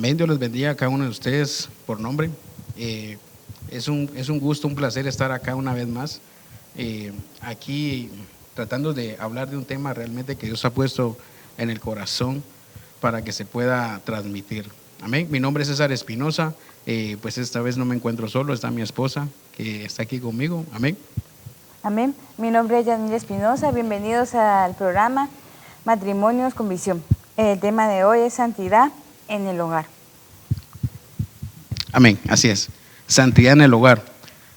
Amén, Dios les bendiga a cada uno de ustedes por nombre. Es un gusto, un placer estar acá una vez más, aquí tratando de hablar de un tema realmente que Dios ha puesto en el corazón para que se pueda transmitir. Amén. Mi nombre es César Espinosa, pues esta vez no me encuentro solo, está mi esposa que está aquí conmigo. Amén. Amén. Mi nombre es Yanira Espinosa, bienvenidos al programa Matrimonios con Visión. El tema de hoy es santidad en el hogar. Amén, así es. Santidad en el hogar.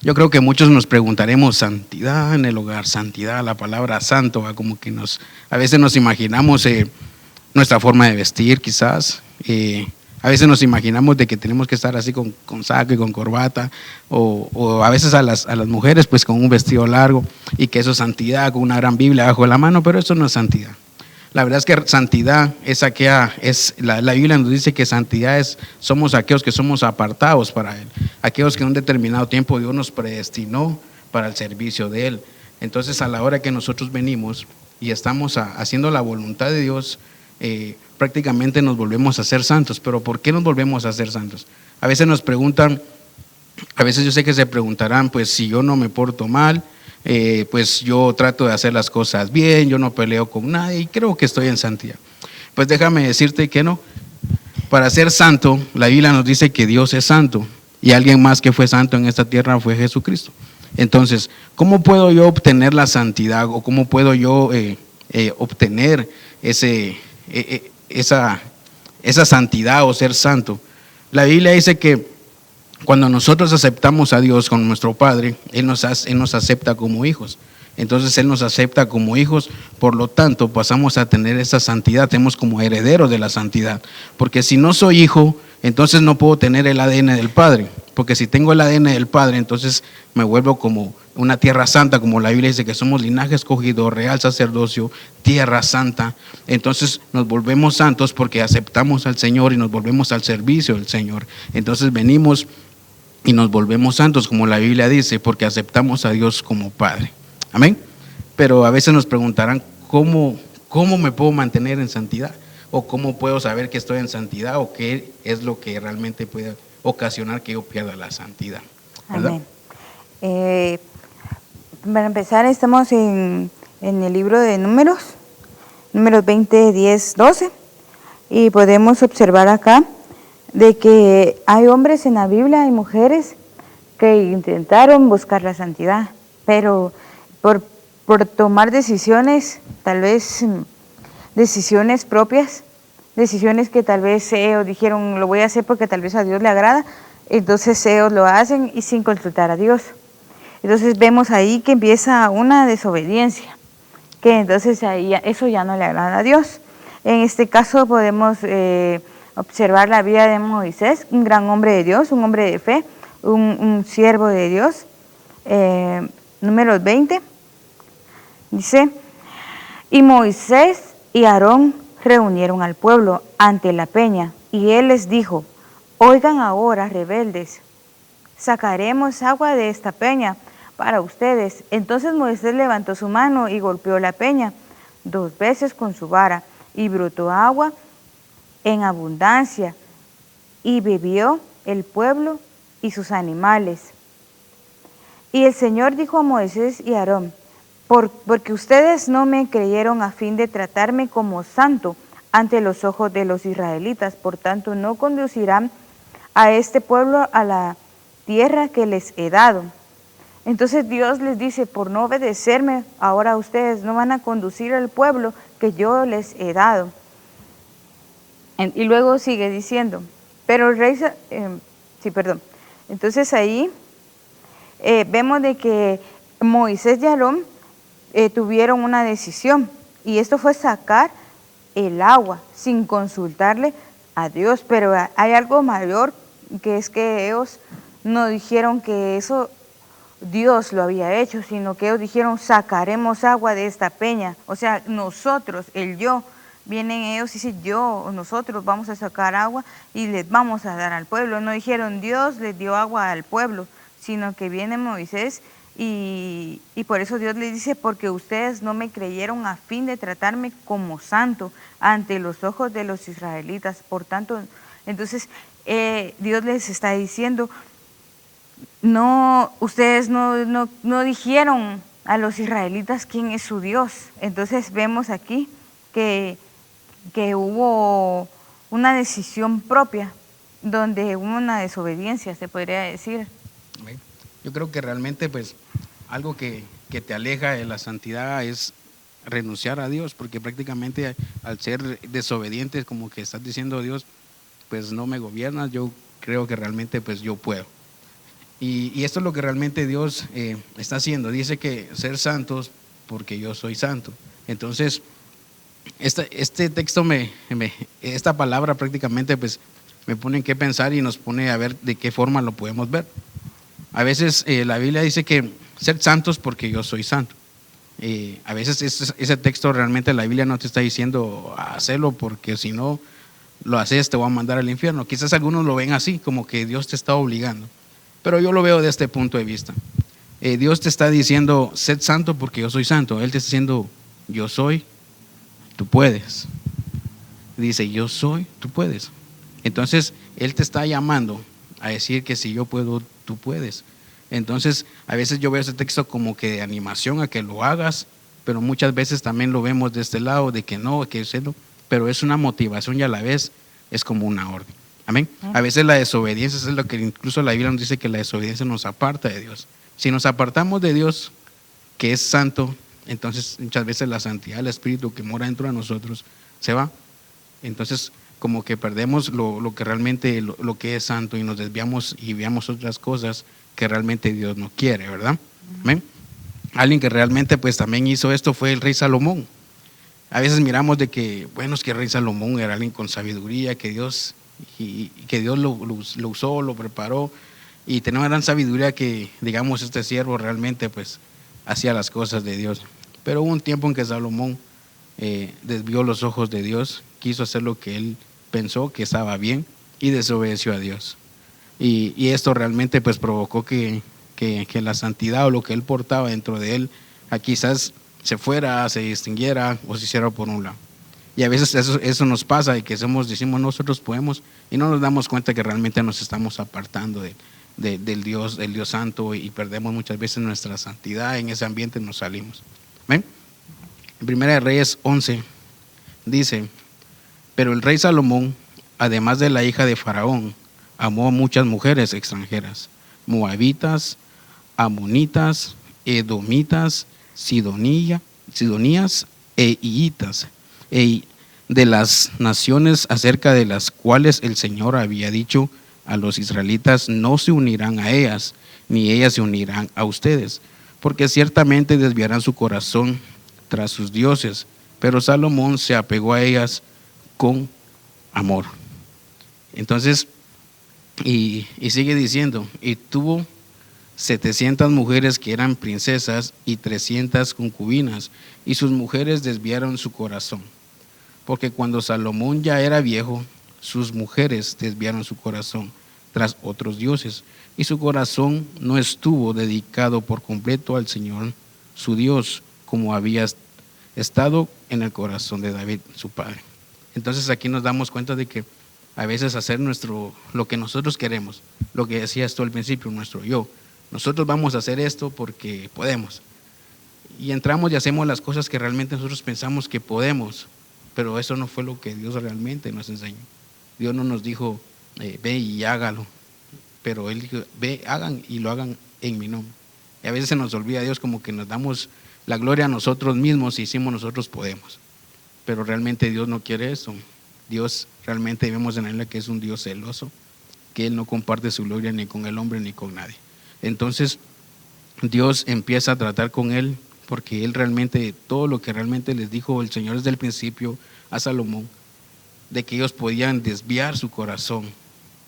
Yo creo que muchos nos preguntaremos, santidad en el hogar, santidad, la palabra santo, como que a veces nos imaginamos nuestra forma de vestir quizás, a veces nos imaginamos de que tenemos que estar así con saco y con corbata, o a veces a las mujeres pues con un vestido largo, y que eso es santidad, con una gran Biblia bajo la mano, pero eso no es santidad. La verdad es que santidad la Biblia nos dice que santidad somos aquellos que somos apartados para Él, aquellos que en un determinado tiempo Dios nos predestinó para el servicio de Él. Entonces, a la hora que nosotros venimos y estamos haciendo la voluntad de Dios, prácticamente nos volvemos a ser santos. Pero ¿por qué nos volvemos a ser santos? A veces nos preguntan, a veces yo sé que se preguntarán, pues si yo no me porto mal, pues yo trato de hacer las cosas bien, yo no peleo con nadie y creo que estoy en santidad. Pues déjame decirte que no. Para ser santo, la Biblia nos dice que Dios es santo y alguien más que fue santo en esta tierra fue Jesucristo. Entonces, ¿cómo puedo yo obtener la santidad o cómo puedo yo obtener esa santidad o ser santo? La Biblia dice que cuando nosotros aceptamos a Dios con nuestro Padre, Él nos acepta como hijos. Entonces Él nos acepta como hijos, por lo tanto pasamos a tener esa santidad, tenemos como herederos de la santidad. Porque si no soy hijo, entonces no puedo tener el ADN del Padre. Porque si tengo el ADN del Padre, entonces me vuelvo como una tierra santa, como la Biblia dice que somos linaje escogido, real sacerdocio, tierra santa. Entonces nos volvemos santos porque aceptamos al Señor y nos volvemos al servicio del Señor. Entonces venimos y nos volvemos santos, como la Biblia dice, porque aceptamos a Dios como Padre. Amén. Pero a veces nos preguntarán, ¿cómo me puedo mantener en santidad? ¿O cómo puedo saber que estoy en santidad? ¿O qué es lo que realmente puede ocasionar que yo pierda la santidad? ¿Verdad? Amén. Para empezar, estamos en el libro de Números 20, 10, 12, y podemos observar acá de que hay hombres en la Biblia y mujeres que intentaron buscar la santidad, pero por tomar decisiones, tal vez decisiones propias, decisiones que tal vez ellos dijeron, lo voy a hacer porque tal vez a Dios le agrada, entonces ellos lo hacen y sin consultar a Dios. Entonces vemos ahí que empieza una desobediencia, que entonces ahí eso ya no le agrada a Dios. En este caso podemos observar la vida de Moisés, un gran hombre de Dios, un hombre de fe, un siervo de Dios. Números 20, dice, y Moisés y Aarón reunieron al pueblo ante la peña, y él les dijo, oigan ahora, rebeldes, sacaremos agua de esta peña para ustedes. Entonces Moisés levantó su mano y golpeó la peña 2 veces con su vara, y brotó agua en abundancia, y bebió el pueblo y sus animales. Y el Señor dijo a Moisés y a Aarón, porque ustedes no me creyeron a fin de tratarme como santo ante los ojos de los israelitas, por tanto no conducirán a este pueblo a la tierra que les he dado. Entonces Dios les dice, por no obedecerme, ahora ustedes no van a conducir al pueblo que yo les he dado. Y luego sigue diciendo, pero el rey, entonces ahí vemos de que Moisés y Aarón tuvieron una decisión, y esto fue sacar el agua sin consultarle a Dios, pero hay algo mayor, que es que ellos no dijeron que eso Dios lo había hecho, sino que ellos dijeron, sacaremos agua de esta peña, o sea, nosotros, el yo. Vienen ellos y dicen, nosotros vamos a sacar agua y les vamos a dar al pueblo. No dijeron, Dios les dio agua al pueblo, sino que viene Moisés y por eso Dios les dice, porque ustedes no me creyeron a fin de tratarme como santo ante los ojos de los israelitas. Por tanto, Entonces, Dios les está diciendo, no, ustedes no dijeron a los israelitas quién es su Dios. Entonces vemos aquí que hubo una decisión propia, donde hubo una desobediencia, se podría decir. Yo creo que realmente pues algo que te aleja de la santidad es renunciar a Dios, porque prácticamente al ser desobedientes, como que estás diciendo a Dios, pues no me gobiernas, yo creo que realmente pues yo puedo. Y esto es lo que realmente Dios está haciendo. Dice que ser santos porque yo soy santo. Entonces, este texto, esta palabra prácticamente pues me pone en qué pensar y nos pone a ver de qué forma lo podemos ver. A veces la Biblia dice que ser santos porque yo soy santo. A veces ese texto realmente la Biblia no te está diciendo hacerlo porque si no lo haces te voy a mandar al infierno. Quizás algunos lo ven así, como que Dios te está obligando. Pero yo lo veo de este punto de vista. Dios te está diciendo, sed santo porque yo soy santo. Él te está diciendo, yo soy, tú puedes. Dice, yo soy, tú puedes. Entonces, Él te está llamando a decir que si yo puedo, tú puedes. Entonces, a veces yo veo ese texto como que de animación a que lo hagas, pero muchas veces también lo vemos de este lado, de que no, que hacerlo, pero es una motivación y a la vez es como una orden. Amén. A veces la desobediencia es lo que incluso la Biblia nos dice, que la desobediencia nos aparta de Dios. Si nos apartamos de Dios, que es santo, entonces muchas veces la santidad del Espíritu que mora dentro de nosotros se va. Entonces como que perdemos lo que realmente lo que es santo y nos desviamos y veamos otras cosas que realmente Dios no quiere, ¿verdad? Amén. Alguien que realmente pues también hizo esto fue el rey Salomón. A veces miramos de que, bueno, es que el rey Salomón era alguien con sabiduría, que Dios lo usó, lo preparó y tenía una gran sabiduría que, digamos, este siervo realmente pues hacía las cosas de Dios. Pero hubo un tiempo en que Salomón desvió los ojos de Dios, quiso hacer lo que él pensó que estaba bien y desobedeció a Dios. Y esto realmente pues provocó que la santidad o lo que él portaba dentro de él quizás se fuera, se extinguiera o se hiciera por un lado. Y a veces eso nos pasa, de que decimos nosotros podemos y no nos damos cuenta que realmente nos estamos apartando del Dios Santo y perdemos muchas veces nuestra santidad. En ese ambiente nos salimos. ¿Ven? En Primera de Reyes 11 dice, pero el rey Salomón, además de la hija de Faraón, amó a muchas mujeres extranjeras, moabitas, amonitas, edomitas, sidonías e hiitas, de las naciones acerca de las cuales el Señor había dicho a los israelitas, no se unirán a ellas, ni ellas se unirán a ustedes, porque ciertamente desviarán su corazón tras sus dioses. Pero Salomón se apegó a ellas con amor. Entonces, y sigue diciendo, y tuvo 700 mujeres que eran princesas y 300 concubinas, y sus mujeres desviaron su corazón. Porque cuando Salomón ya era viejo, sus mujeres desviaron su corazón tras otros dioses, y su corazón no estuvo dedicado por completo al Señor, su Dios, como había estado en el corazón de David, su padre. Entonces aquí nos damos cuenta de que a veces hacer lo que nosotros queremos, lo que decías tú al principio, nuestro yo, nosotros vamos a hacer esto porque podemos. Y entramos y hacemos las cosas que realmente nosotros pensamos que podemos, pero eso no fue lo que Dios realmente nos enseñó. Dios no nos dijo, ve y hágalo, pero Él dijo, ve, hagan y lo hagan en mi nombre. Y a veces se nos olvida Dios, como que nos damos la gloria a nosotros mismos y decimos nosotros podemos. Pero realmente Dios no quiere eso. Dios realmente vemos en Él que es un Dios celoso, que Él no comparte su gloria ni con el hombre ni con nadie. Entonces Dios empieza a tratar con él, porque él realmente, todo lo que realmente les dijo el Señor desde el principio a Salomón, de que ellos podían desviar su corazón.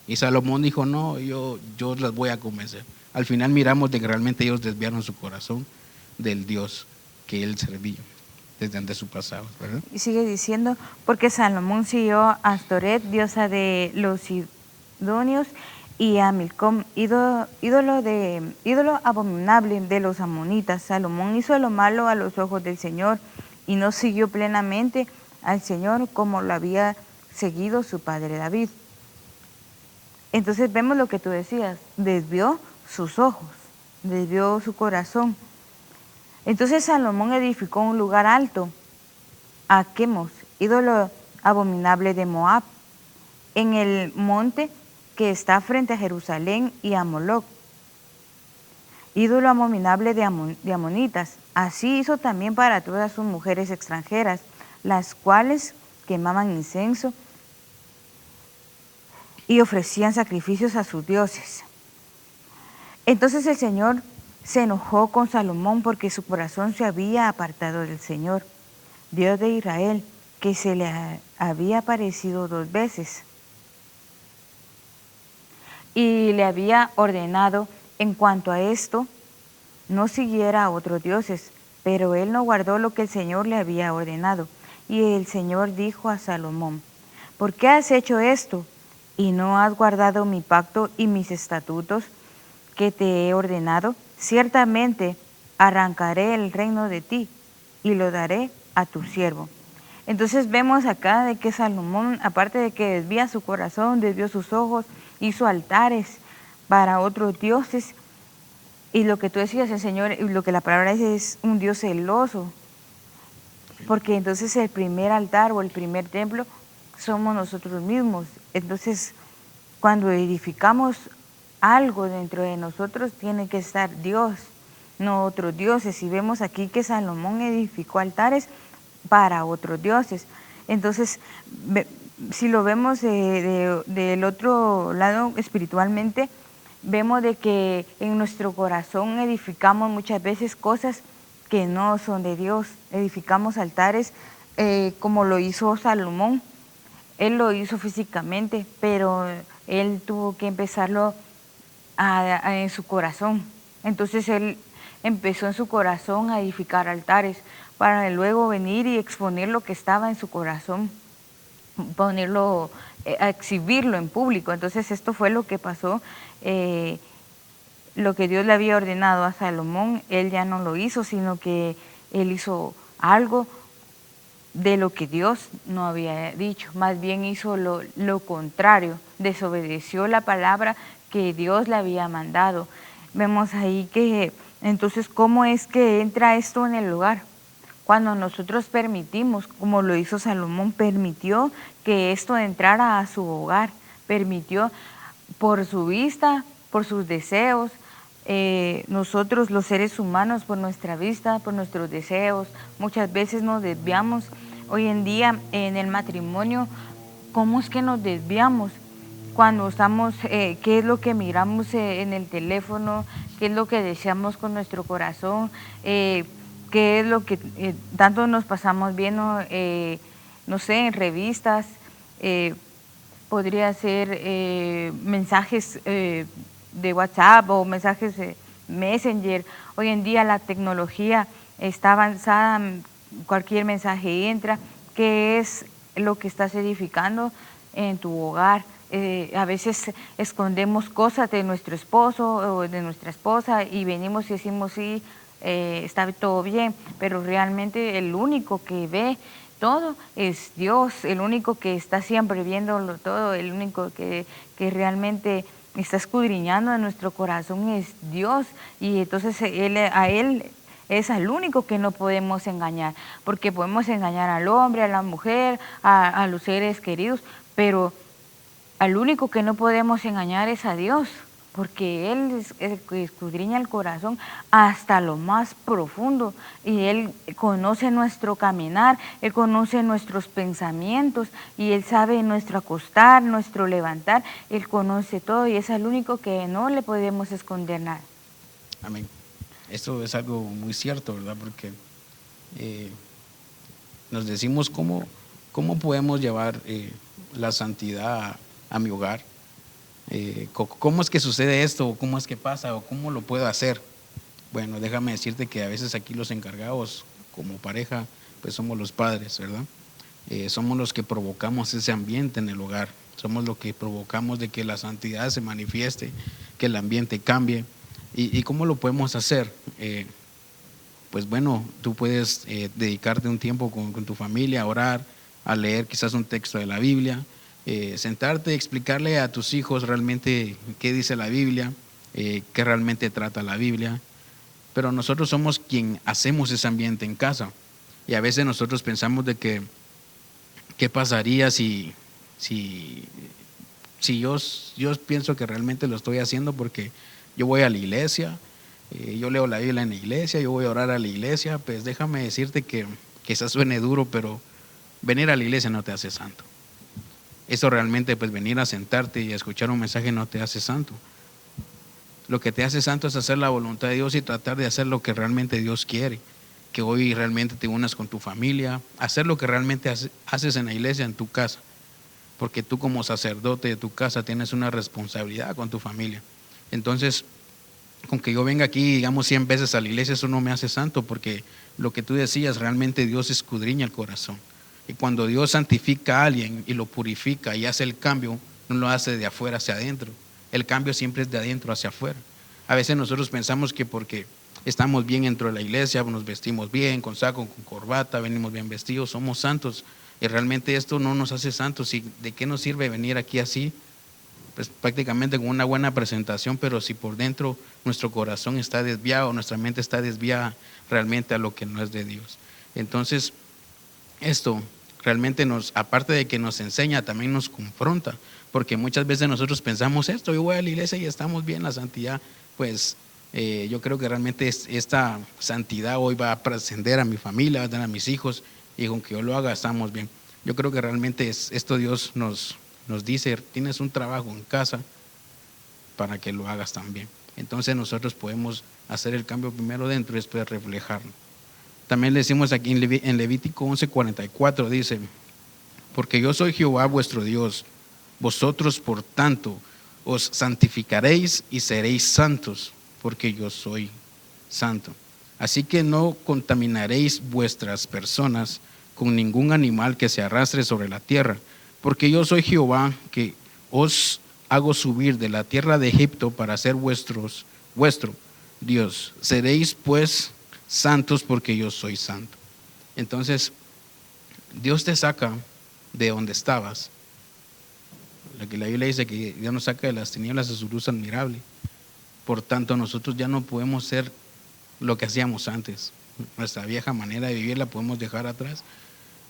Y Salomón dijo, no, yo las voy a convencer. Al final miramos de que realmente ellos desviaron su corazón del Dios que él servía desde antes de su pasado, ¿verdad? Y sigue diciendo, porque Salomón siguió a Astoret, diosa de los sidonios, y a Milcom, ídolo abominable de los amonitas. Salomón hizo lo malo a los ojos del Señor y no siguió plenamente al Señor como lo había seguido su padre David. Entonces vemos lo que tú decías, desvió sus ojos, desvió su corazón. Entonces Salomón edificó un lugar alto a Quemos, ídolo abominable de Moab, en el monte que está frente a Jerusalén, y a Moloc, ídolo abominable de amonitas. Así hizo también para todas sus mujeres extranjeras, las cuales quemaban incienso y ofrecían sacrificios a sus dioses. Entonces el Señor se enojó con Salomón porque su corazón se había apartado del Señor, Dios de Israel, que se le había aparecido 2 veces. Y le había ordenado en cuanto a esto, no siguiera a otros dioses, pero él no guardó lo que el Señor le había ordenado. Y el Señor dijo a Salomón, ¿por qué has hecho esto y no has guardado mi pacto y mis estatutos que te he ordenado? Ciertamente arrancaré el reino de ti y lo daré a tu siervo. Entonces vemos acá de que Salomón, aparte de que desvía su corazón, desvió sus ojos, hizo altares para otros dioses. Y lo que tú decías, el Señor, lo que la palabra dice, es un Dios celoso. Porque entonces el primer altar o el primer templo somos nosotros mismos. Entonces, cuando edificamos algo dentro de nosotros, tiene que estar Dios, no otros dioses. Y vemos aquí que Salomón edificó altares para otros dioses. Entonces, si lo vemos del otro lado espiritualmente, vemos de que en nuestro corazón edificamos muchas veces cosas que no son de Dios. Edificamos altares como lo hizo Salomón. Él lo hizo físicamente, pero él tuvo que empezarlo en su corazón. Entonces él empezó en su corazón a edificar altares para luego venir y exponer lo que estaba en su corazón, ponerlo, a exhibirlo en público. Entonces esto fue lo que pasó. Lo que Dios le había ordenado a Salomón, él ya no lo hizo, sino que él hizo algo de lo que Dios no había dicho. Más bien hizo lo contrario, desobedeció la palabra que Dios le había mandado. Vemos ahí que entonces cómo es que entra esto en el hogar. Cuando nosotros permitimos, como lo hizo Salomón, permitió que esto entrara a su hogar, permitió por su vista, por sus deseos, nosotros los seres humanos por nuestra vista, por nuestros deseos, muchas veces nos desviamos. Hoy en día en el matrimonio, ¿cómo es que nos desviamos? Cuando estamos, ¿qué es lo que miramos en el teléfono? ¿Qué es lo que deseamos con nuestro corazón? ¿Qué es lo que tanto nos pasamos viendo, no sé, en revistas? Podría ser mensajes de WhatsApp o mensajes Messenger. Hoy en día la tecnología está avanzada, cualquier mensaje entra. ¿Qué es lo que estás edificando en tu hogar? A veces escondemos cosas de nuestro esposo o de nuestra esposa y venimos y decimos sí, está todo bien, pero realmente el único que ve todo es Dios, el único que está siempre viéndolo todo, el único que realmente está escudriñando en nuestro corazón es Dios. Y entonces a Él es al único que no podemos engañar, porque podemos engañar al hombre, a la mujer, a los seres queridos, pero al único que no podemos engañar es a Dios, porque Él es el que escudriña el corazón hasta lo más profundo y Él conoce nuestro caminar, Él conoce nuestros pensamientos y Él sabe nuestro acostar, nuestro levantar, Él conoce todo y es el único que no le podemos esconder nada. Amén. Esto es algo muy cierto, ¿verdad? Porque nos decimos cómo podemos llevar la santidad a mi hogar. ¿Cómo es que sucede esto? ¿Cómo es que pasa? ¿O cómo lo puedo hacer? Bueno, déjame decirte que a veces aquí los encargados como pareja, pues somos los padres, ¿verdad? Somos los que provocamos ese ambiente en el hogar. Somos los que provocamos de que la santidad se manifieste, que el ambiente cambie. ¿Y cómo lo podemos hacer? Pues bueno, tú puedes dedicarte un tiempo con tu familia a orar, a leer quizás un texto de la Biblia, sentarte y explicarle a tus hijos realmente qué dice la Biblia, qué realmente trata la Biblia. Pero nosotros somos quien hacemos ese ambiente en casa. Y a veces nosotros pensamos de que, ¿qué pasaría si yo pienso que realmente lo estoy haciendo porque yo voy a la iglesia, yo leo la Biblia en la iglesia, yo voy a orar a la iglesia? Pues déjame decirte que quizás suene duro, pero venir a la iglesia no te hace santo. Eso realmente, pues venir a sentarte y a escuchar un mensaje no te hace santo. Lo que te hace santo es hacer la voluntad de Dios y tratar de hacer lo que realmente Dios quiere. Que hoy realmente te unas con tu familia, hacer lo que realmente haces en la iglesia, en tu casa. Porque tú como sacerdote de tu casa tienes una responsabilidad con tu familia. Entonces, con que yo venga aquí, digamos 100 veces a la iglesia, eso no me hace santo, porque lo que tú decías, realmente Dios escudriña el corazón. Y cuando Dios santifica a alguien y lo purifica y hace el cambio, no lo hace de afuera hacia adentro. El cambio siempre es de adentro hacia afuera. A veces nosotros pensamos que porque estamos bien dentro de la iglesia, nos vestimos bien, con saco, con corbata, venimos bien vestidos, somos santos. Y realmente esto no nos hace santos. ¿Y de qué nos sirve venir aquí así? Pues prácticamente con una buena presentación, pero si por dentro nuestro corazón está desviado, nuestra mente está desviada realmente a lo que no es de Dios. Entonces, esto realmente aparte de que nos enseña, también nos confronta, porque muchas veces nosotros pensamos esto, yo voy a la iglesia y estamos bien, la santidad, pues yo creo que realmente esta santidad hoy va a trascender a mi familia, va a dar a mis hijos, y con que yo lo haga estamos bien. Yo creo que realmente esto Dios nos dice, tienes un trabajo en casa para que lo hagas también. Entonces nosotros podemos hacer el cambio primero dentro y después reflejarlo. También le decimos aquí en Levítico 11:44, dice: porque yo soy Jehová vuestro Dios, vosotros por tanto os santificaréis y seréis santos, porque yo soy santo. Así que no contaminaréis vuestras personas con ningún animal que se arrastre sobre la tierra, porque yo soy Jehová, que os hago subir de la tierra de Egipto para ser vuestro Dios. Seréis pues santos, porque yo soy santo. Entonces, Dios te saca de donde estabas. La Biblia dice que Dios nos saca de las tinieblas a su luz admirable. Por tanto, nosotros ya no podemos ser lo que hacíamos antes. Nuestra vieja manera de vivir la podemos dejar atrás.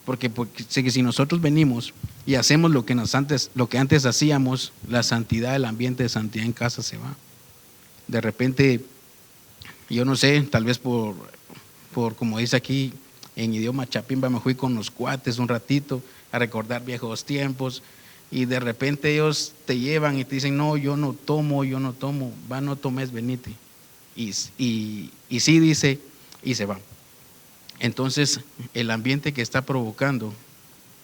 Porque si nosotros venimos y hacemos lo que antes hacíamos, la santidad, el ambiente de santidad en casa se va. De repente, yo no sé, tal vez por como dice aquí en idioma chapimba, me fui con los cuates un ratito a recordar viejos tiempos, y de repente ellos te llevan y te dicen: no, yo no tomo, va, no tomes, venite. Y sí, dice, y se va. Entonces, el ambiente que está provocando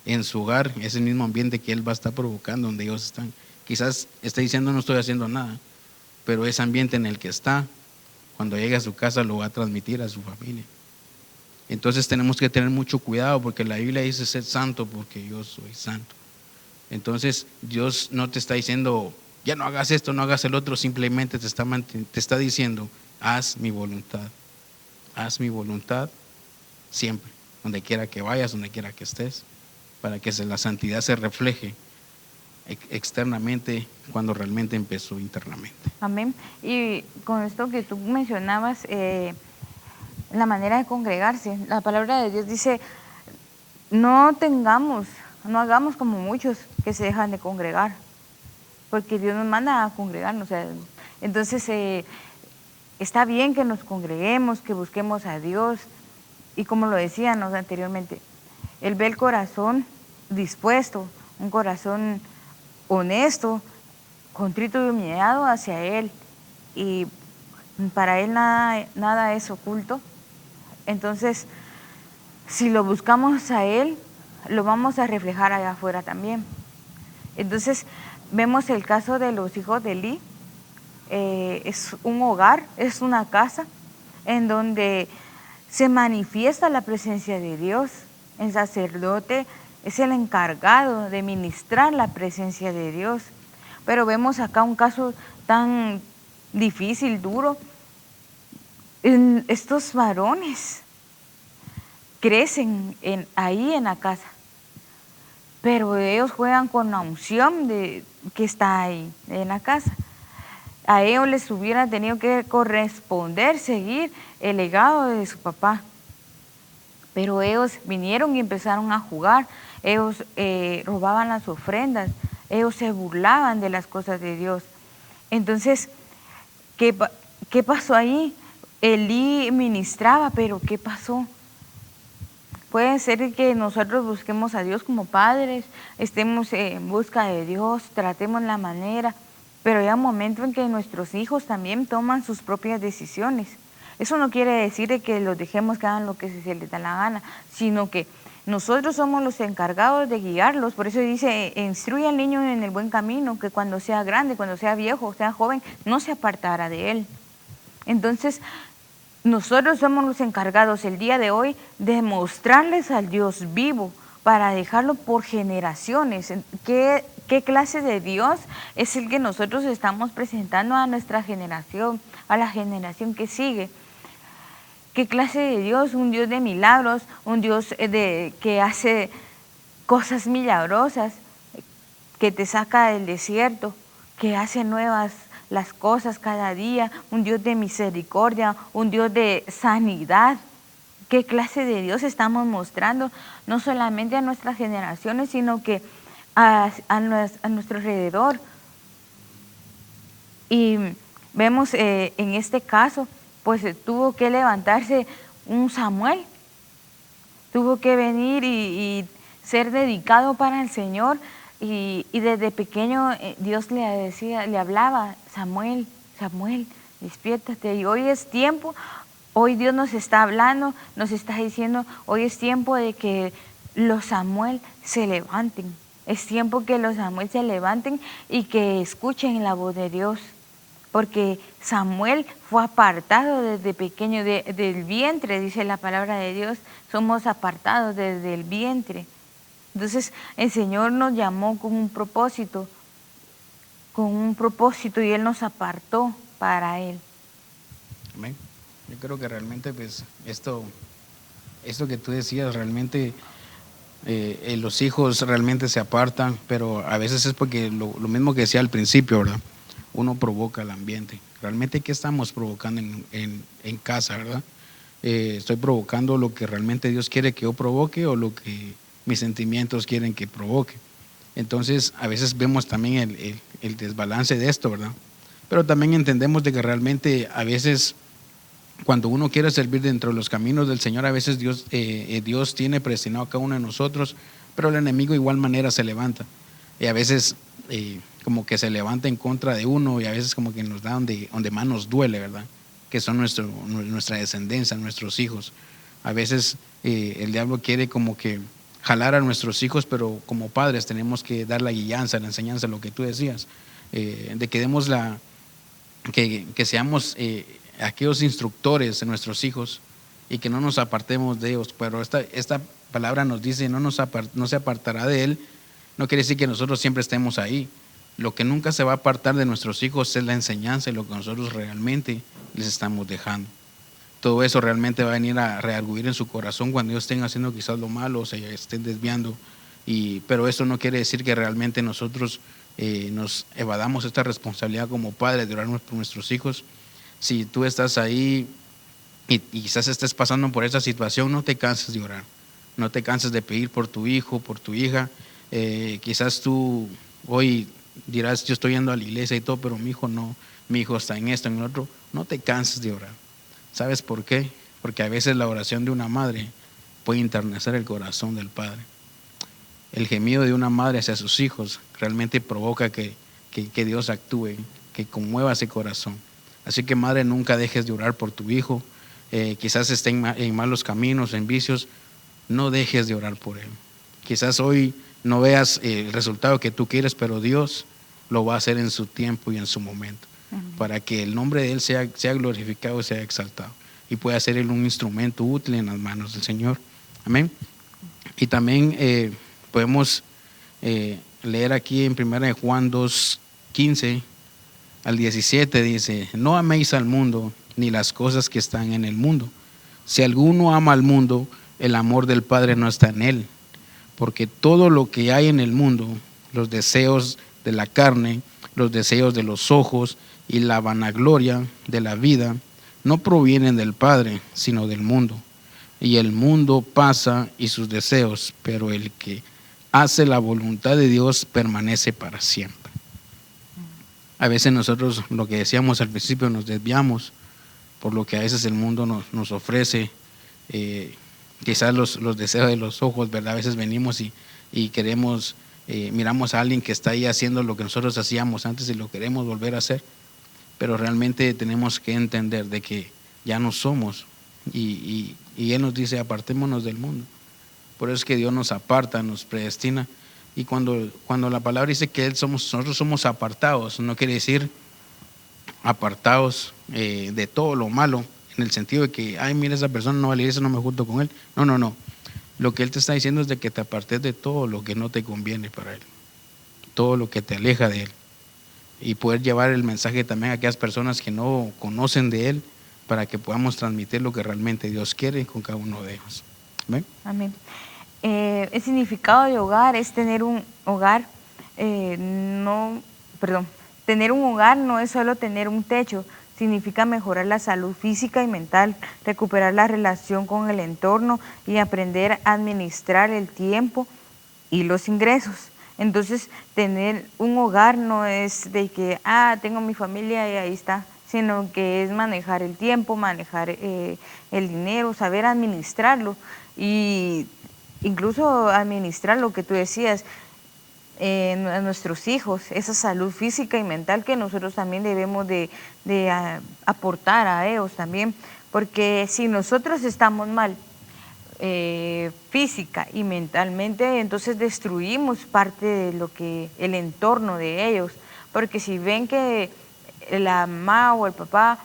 en su hogar es el mismo ambiente que él va a estar provocando donde ellos están. Quizás está diciendo: no estoy haciendo nada, pero ese ambiente en el que está, cuando llegue a su casa, lo va a transmitir a su familia. Entonces tenemos que tener mucho cuidado, porque la Biblia dice: ser santo porque yo soy santo. Entonces Dios no te está diciendo: ya no hagas esto, no hagas el otro, simplemente te está diciendo: haz mi voluntad siempre, donde quiera que vayas, donde quiera que estés, para que la santidad se refleje externamente cuando realmente empezó internamente. Amén. Y con esto que tú mencionabas, la manera de congregarse, la palabra de Dios dice: no hagamos como muchos que se dejan de congregar, porque Dios nos manda a congregarnos. Entonces, está bien que nos congreguemos, que busquemos a Dios, y como lo decíamos anteriormente, Él ve el corazón dispuesto, un corazón honesto, contrito y humillado hacia Él, y para Él nada es oculto. Entonces, si lo buscamos a Él, lo vamos a reflejar allá afuera también. Entonces, vemos el caso de los hijos de Elí. Es un hogar, es una casa en donde se manifiesta la presencia de Dios. El sacerdote es el encargado de ministrar la presencia de Dios. Pero vemos acá un caso tan difícil, duro. Estos varones crecen ahí en la casa, pero ellos juegan con la unción que está ahí en la casa. A ellos les hubiera tenido que corresponder, seguir el legado de su papá. Pero ellos vinieron y empezaron a jugar, ellos robaban las ofrendas, ellos se burlaban de las cosas de Dios. Entonces, ¿qué pasó ahí? Elí ministraba, pero ¿qué pasó? Puede ser que nosotros busquemos a Dios como padres, estemos en busca de Dios, tratemos la manera, pero hay un momento en que nuestros hijos también toman sus propias decisiones. Eso no quiere decir de que los dejemos que hagan lo que se les da la gana, sino que nosotros somos los encargados de guiarlos. Por eso dice, instruye al niño en el buen camino, que cuando sea grande, cuando sea viejo, sea joven, no se apartará de él. Entonces, nosotros somos los encargados el día de hoy de mostrarles al Dios vivo para dejarlo por generaciones. ¿Qué clase de Dios es el que nosotros estamos presentando a nuestra generación, a la generación que sigue? ¿Qué clase de Dios? Un Dios de milagros, un Dios que hace cosas milagrosas, que te saca del desierto, que hace nuevas las cosas cada día, un Dios de misericordia, un Dios de sanidad. ¿Qué clase de Dios estamos mostrando? No solamente a nuestras generaciones, sino que a nuestro alrededor. Y vemos en este caso, pues tuvo que levantarse un Samuel, tuvo que venir y ser dedicado para el Señor. Y desde pequeño Dios le hablaba, Samuel, Samuel, despiértate. Y hoy es tiempo, hoy Dios nos está hablando, nos está diciendo, hoy es tiempo de que los Samuel se levanten. Es tiempo que los Samuel se levanten y que escuchen la voz de Dios. Porque Samuel fue apartado desde pequeño, del vientre, dice la palabra de Dios, somos apartados desde el vientre. Entonces el Señor nos llamó con un propósito y Él nos apartó para Él. Amén. Yo creo que realmente pues esto que tú decías, realmente los hijos realmente se apartan, pero a veces es porque lo mismo que decía al principio, ¿verdad? Uno provoca el ambiente. Realmente, ¿qué estamos provocando en casa, verdad? ¿Estoy provocando lo que realmente Dios quiere que yo provoque o lo que mis sentimientos quieren que provoque? Entonces, a veces vemos también el desbalance de esto, ¿verdad? Pero también entendemos de que realmente a veces cuando uno quiere servir dentro de los caminos del Señor, a veces Dios tiene predestinado a cada uno de nosotros, pero el enemigo de igual manera se levanta. Y a veces como que se levanta en contra de uno y a veces como que nos da donde más nos duele, ¿verdad? Que son nuestra descendencia, nuestros hijos. A veces el diablo quiere como que jalar a nuestros hijos, pero como padres tenemos que dar la guianza, la enseñanza, lo que tú decías, de que demos que seamos aquellos instructores de nuestros hijos y que no nos apartemos de ellos. Pero esta palabra nos dice no se apartará de él. No quiere decir que nosotros siempre estemos ahí. Lo que nunca se va a apartar de nuestros hijos es la enseñanza y lo que nosotros realmente les estamos dejando. Todo eso realmente va a venir a reargüir en su corazón cuando ellos estén haciendo quizás lo malo o se estén desviando. Pero eso no quiere decir que realmente nosotros nos evadamos esta responsabilidad como padres de orar por nuestros hijos. Si tú estás ahí y quizás estés pasando por esa situación, no te canses de orar. No te canses de pedir por tu hijo, por tu hija. Quizás tú hoy dirás, yo estoy yendo a la iglesia y todo, pero mi hijo no, mi hijo está en esto, en lo otro. No te canses de orar. ¿Sabes por qué? Porque a veces la oración de una madre puede enternecer el corazón del padre. El gemido de una madre hacia sus hijos realmente provoca que Dios actúe, que conmueva ese corazón. Así que madre, nunca dejes de orar por tu hijo. Quizás esté en malos caminos, en vicios, no dejes de orar por él. Quizás hoy no veas el resultado que tú quieres, pero Dios lo va a hacer en su tiempo y en su momento, para que el nombre de Él sea glorificado y sea exaltado y pueda ser Él un instrumento útil en las manos del Señor. Amén. Y también podemos leer aquí en 1 Juan 2:15 al 17, dice: no améis al mundo ni las cosas que están en el mundo. Si alguno ama al mundo, el amor del Padre no está en él, porque todo lo que hay en el mundo, los deseos de la carne, los deseos de los ojos y la vanagloria de la vida, no provienen del Padre, sino del mundo. Y el mundo pasa y sus deseos, pero el que hace la voluntad de Dios permanece para siempre. A veces nosotros, lo que decíamos al principio, nos desviamos por lo que a veces el mundo nos ofrece, quizás los deseos de los ojos, ¿verdad? A veces venimos y queremos, miramos a alguien que está ahí haciendo lo que nosotros hacíamos antes y lo queremos volver a hacer, pero realmente tenemos que entender de que ya no somos, y Él nos dice: apartémonos del mundo. Por eso es que Dios nos aparta, nos predestina. Y cuando la palabra dice que nosotros somos apartados, no quiere decir apartados de todo lo malo, en el sentido de que, ay, mira, esa persona no va a la iglesia, no me junto con él. No. Lo que Él te está diciendo es de que te apartes de todo lo que no te conviene para Él, todo lo que te aleja de Él, y poder llevar el mensaje también a aquellas personas que no conocen de Él, para que podamos transmitir lo que realmente Dios quiere con cada uno de ellos. ¿Ven? Amén. El significado de hogar es tener un hogar, tener un hogar no es solo tener un techo, significa mejorar la salud física y mental, recuperar la relación con el entorno y aprender a administrar el tiempo y los ingresos. Entonces, tener un hogar no es de que, tengo mi familia y ahí está, sino que es manejar el tiempo, manejar el dinero, saber administrarlo, y incluso administrar lo que tú decías, a nuestros hijos, esa salud física y mental que nosotros también debemos de aportar a ellos también, porque si nosotros estamos mal física y mentalmente, entonces destruimos parte de lo que el entorno de ellos, porque si ven que la mamá o el papá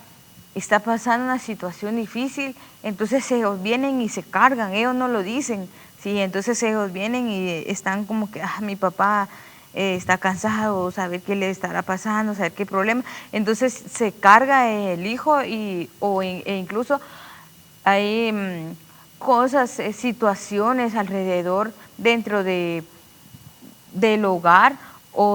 está pasando una situación difícil, entonces ellos vienen y se cargan, ellos no lo dicen, sí, entonces ellos vienen y están como que, mi papá está cansado, saber qué le estará pasando, saber qué problema, entonces se carga el hijo e incluso hay cosas, situaciones alrededor dentro del hogar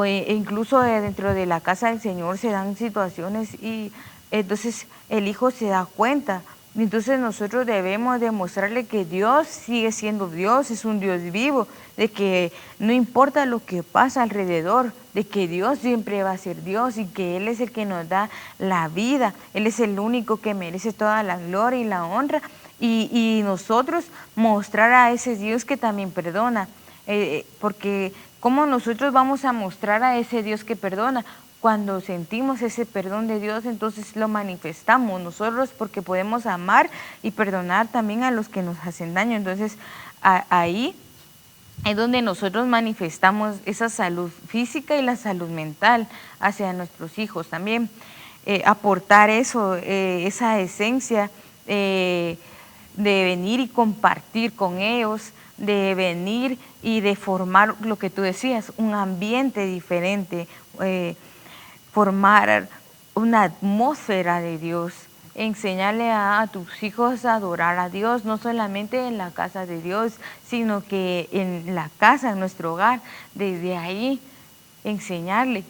e incluso dentro de la casa del Señor se dan situaciones y entonces el hijo se da cuenta. Entonces nosotros debemos demostrarle que Dios sigue siendo Dios, es un Dios vivo, de que no importa lo que pasa alrededor, de que Dios siempre va a ser Dios y que Él es el que nos da la vida, Él es el único que merece toda la gloria y la honra, y nosotros mostrar a ese Dios que también perdona, porque ¿cómo nosotros vamos a mostrar a ese Dios que perdona? Cuando sentimos ese perdón de Dios, entonces lo manifestamos nosotros, porque podemos amar y perdonar también a los que nos hacen daño. Entonces ahí es donde nosotros manifestamos esa salud física y la salud mental hacia nuestros hijos también. Aportar eso, esa esencia de venir y compartir con ellos, de venir y de formar lo que tú decías, un ambiente diferente, formar una atmósfera de Dios, enseñarle a tus hijos a adorar a Dios, no solamente en la casa de Dios, sino que en la casa, en nuestro hogar, desde ahí enseñarle.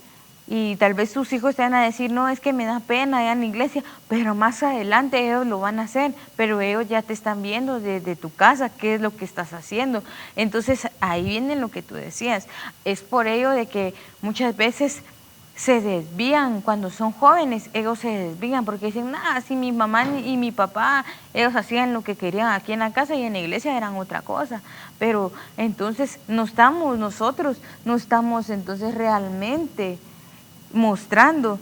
Y tal vez tus hijos te van a decir, no, es que me da pena allá en la iglesia, pero más adelante ellos lo van a hacer, pero ellos ya te están viendo desde tu casa, qué es lo que estás haciendo. Entonces ahí viene lo que tú decías, es por ello de que muchas veces se desvían cuando son jóvenes, ellos se desvían porque dicen, si mi mamá y mi papá, ellos hacían lo que querían aquí en la casa y en la iglesia eran otra cosa, pero entonces nosotros no estamos entonces realmente mostrando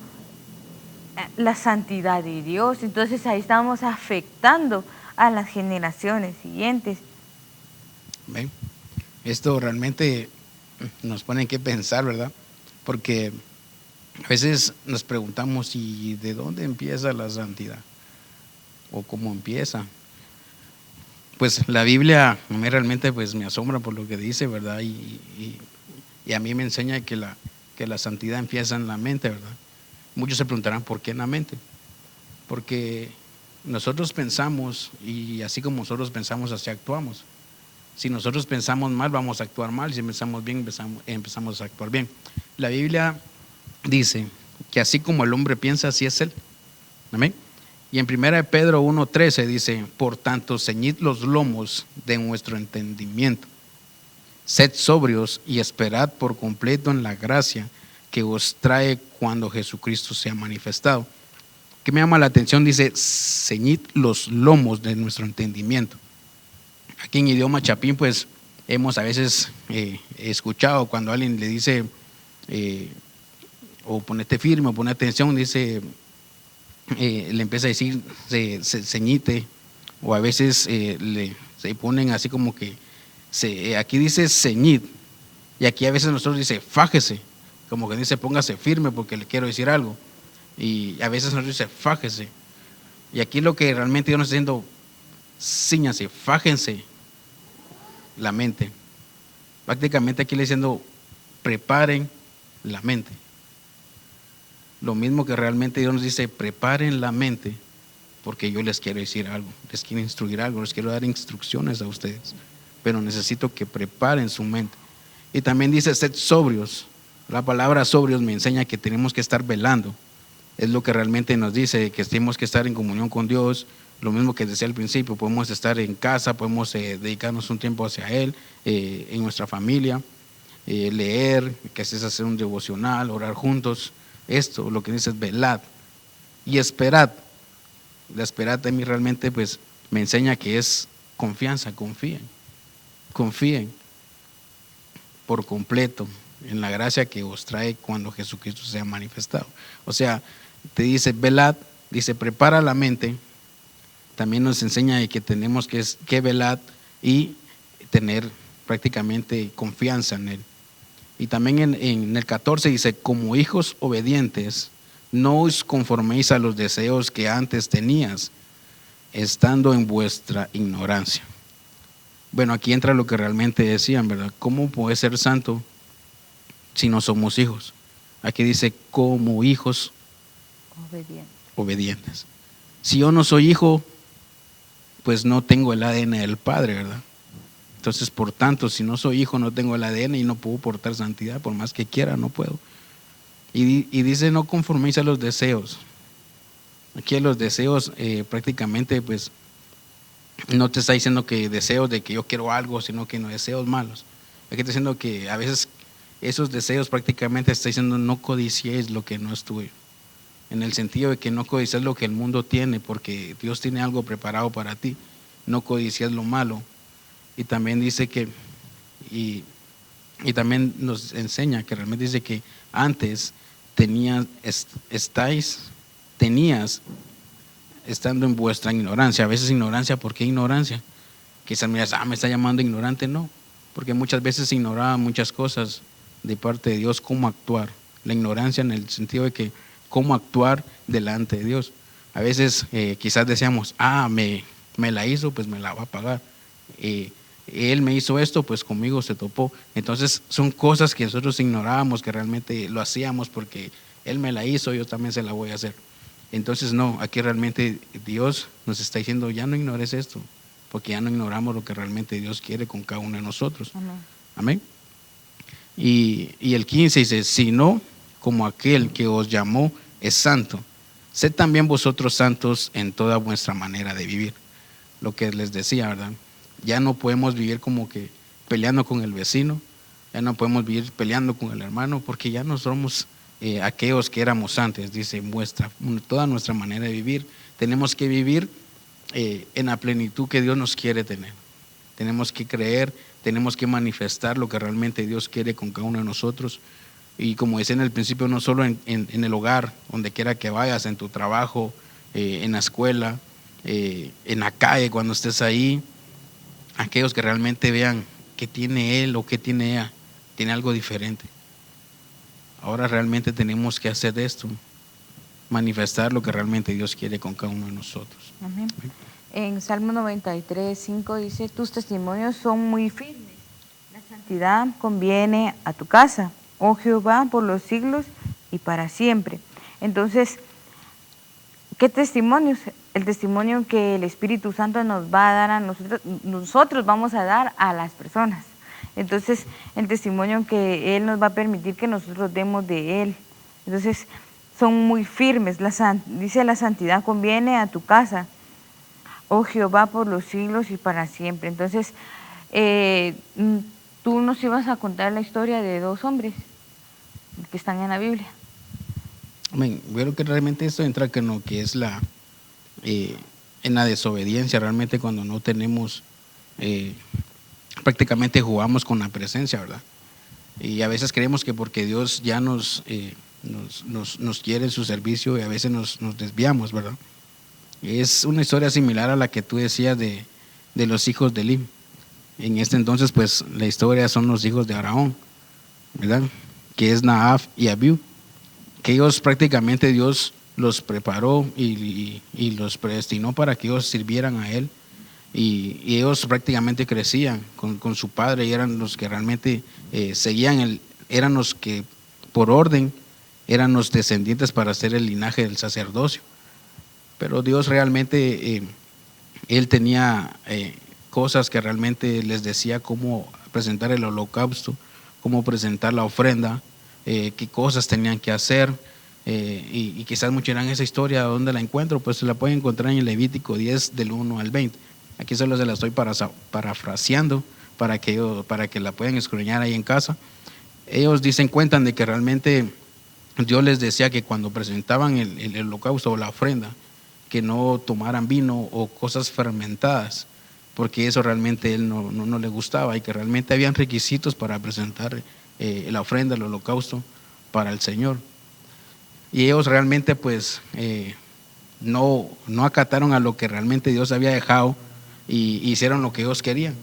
la santidad de Dios, entonces ahí estamos afectando a las generaciones siguientes. ¿Ven? Esto realmente nos pone que pensar, ¿verdad? Porque a veces nos preguntamos, ¿y de dónde empieza la santidad? ¿O cómo empieza? Pues la Biblia a mí realmente pues me asombra por lo que dice, ¿verdad? Y a mí me enseña que la santidad empieza en la mente, ¿verdad? Muchos se preguntarán, ¿por qué en la mente? Porque nosotros pensamos, y así como nosotros pensamos, así actuamos. Si nosotros pensamos mal, vamos a actuar mal. Si pensamos bien, empezamos a actuar bien. La Biblia dice que así como el hombre piensa, así es él. Amén. Y en 1 Pedro 1:13 dice: por tanto, ceñid los lomos de vuestro entendimiento. Sed sobrios y esperad por completo en la gracia que os trae cuando Jesucristo sea manifestado. ¿Qué me llama la atención? Dice: ceñid los lomos de nuestro entendimiento. Aquí en idioma chapín, pues hemos a veces escuchado cuando alguien le dice o ponete firme o pone atención, dice, le empieza a decir ceñite, o a veces se ponen así como que aquí dice ceñid, y aquí a veces nosotros dice fájese, como que dice póngase firme porque le quiero decir algo, y a veces nosotros dice fájese, y aquí lo que realmente Dios nos está diciendo: cíñase, fájense la mente. Prácticamente aquí le diciendo: preparen la mente. Lo mismo que realmente Dios nos dice: preparen la mente, porque yo les quiero decir algo, les quiero instruir algo, les quiero dar instrucciones a ustedes, pero necesito que preparen su mente. Y también dice: sed sobrios. La palabra sobrios me enseña que tenemos que estar velando. Es lo que realmente nos dice, que tenemos que estar en comunión con Dios. Lo mismo que decía al principio, podemos estar en casa, podemos dedicarnos un tiempo hacia Él, en nuestra familia, leer, que es hacer un devocional, orar juntos. Esto, lo que dice es velad y esperad. La esperad a mí realmente pues me enseña que es confianza, confíen por completo en la gracia que os trae cuando Jesucristo sea manifestado. O sea, te dice velad, dice prepara la mente. También nos enseña que tenemos que velar y tener prácticamente confianza en Él. Y también en el 14 dice: como hijos obedientes, no os conforméis a los deseos que antes tenías, estando en vuestra ignorancia. Bueno, aquí entra lo que realmente decían, ¿verdad? ¿Cómo puede ser santo si no somos hijos? Aquí dice: como hijos obedientes. Si yo no soy hijo, pues no tengo el ADN del Padre, ¿verdad? Entonces, por tanto, si no soy hijo, no tengo el ADN y no puedo portar santidad, por más que quiera, no puedo. Y dice: no conforméis a los deseos. Aquí los deseos prácticamente, pues, no te está diciendo que deseos de que yo quiero algo, sino que no deseos malos. Aquí está diciendo que a veces esos deseos prácticamente está diciendo: no codiciéis lo que no es tuyo. En el sentido de que no codicias lo que el mundo tiene, porque Dios tiene algo preparado para ti. No codicias lo malo. Y también dice que, y también nos enseña que realmente dice que antes tenías, estando en vuestra ignorancia. A veces ignorancia, ¿por qué ignorancia? Quizás miras: me está llamando ignorante. No, porque muchas veces se ignoraba muchas cosas de parte de Dios, cómo actuar. La ignorancia en el sentido de que cómo actuar delante de Dios. A veces quizás decíamos: me la hizo, pues me la va a pagar. Él me hizo esto, pues conmigo se topó. Entonces son cosas que nosotros ignorábamos, que realmente lo hacíamos porque Él me la hizo, yo también se la voy a hacer. Entonces no, aquí realmente Dios nos está diciendo: ya no ignores esto, porque ya no ignoramos lo que realmente Dios quiere con cada uno de nosotros. Amén. Amén. Y el 15 dice: sino como aquel que os llamó es santo, sed también vosotros santos en toda vuestra manera de vivir. Lo que les decía, ¿verdad? Ya no podemos vivir como que peleando con el vecino, ya no podemos vivir peleando con el hermano, porque ya no somos aquellos que éramos antes. Dice: toda nuestra manera de vivir, tenemos que vivir en la plenitud que Dios nos quiere tener. Tenemos que creer, tenemos que manifestar lo que realmente Dios quiere con cada uno de nosotros. Y como decía en el principio, no solo en el hogar, donde quiera que vayas, en tu trabajo, en la escuela, en la calle, cuando estés ahí, aquellos que realmente vean qué tiene él o qué tiene ella, tiene algo diferente. Ahora realmente tenemos que hacer esto, manifestar lo que realmente Dios quiere con cada uno de nosotros. Amén. En Salmo 93:5 dice: tus testimonios son muy firmes, la santidad conviene a tu casa, oh Jehová, por los siglos y para siempre. Entonces, ¿Qué testimonios? El testimonio que el Espíritu Santo nos va a dar a nosotros vamos a dar a las personas. Entonces, el testimonio que Él nos va a permitir que nosotros demos de Él. Entonces, son muy firmes. Dice, la santidad conviene a tu casa, oh Jehová, por los siglos y para siempre. Entonces, tú nos ibas a contar la historia de 2 hombres que están en la Biblia. Amén. Yo creo que realmente esto entra en lo que es en la desobediencia, realmente cuando no tenemos, prácticamente jugamos con la presencia, ¿verdad? Y a veces creemos que porque Dios ya nos quiere en su servicio y a veces nos desviamos, ¿verdad? Es una historia similar a la que tú decías de los hijos de Elim. En este entonces, pues la historia son los hijos de Aarón, ¿verdad? Que es Nadab y Abiú, que ellos prácticamente Dios los preparó y los predestinó para que ellos sirvieran a Él. Y ellos prácticamente crecían con su padre y eran los que realmente seguían, eran los que por orden eran los descendientes para hacer el linaje del sacerdocio. Pero Dios realmente, Él tenía cosas que realmente les decía cómo presentar el holocausto, cómo presentar la ofrenda, qué cosas tenían que hacer. Y quizás muchos dirán, esa historia, ¿dónde la encuentro? Pues se la pueden encontrar en el Levítico 10 del 1 al 20. Aquí solo se la estoy parafraseando para que la puedan escudriñar ahí en casa. Ellos cuentan de que realmente Dios les decía que cuando presentaban el holocausto o la ofrenda, que no tomaran vino o cosas fermentadas, porque eso realmente a Él no le gustaba, y que realmente habían requisitos para presentar la ofrenda, el holocausto para el Señor. Y ellos realmente pues no acataron a lo que realmente Dios había dejado y hicieron lo que ellos querían.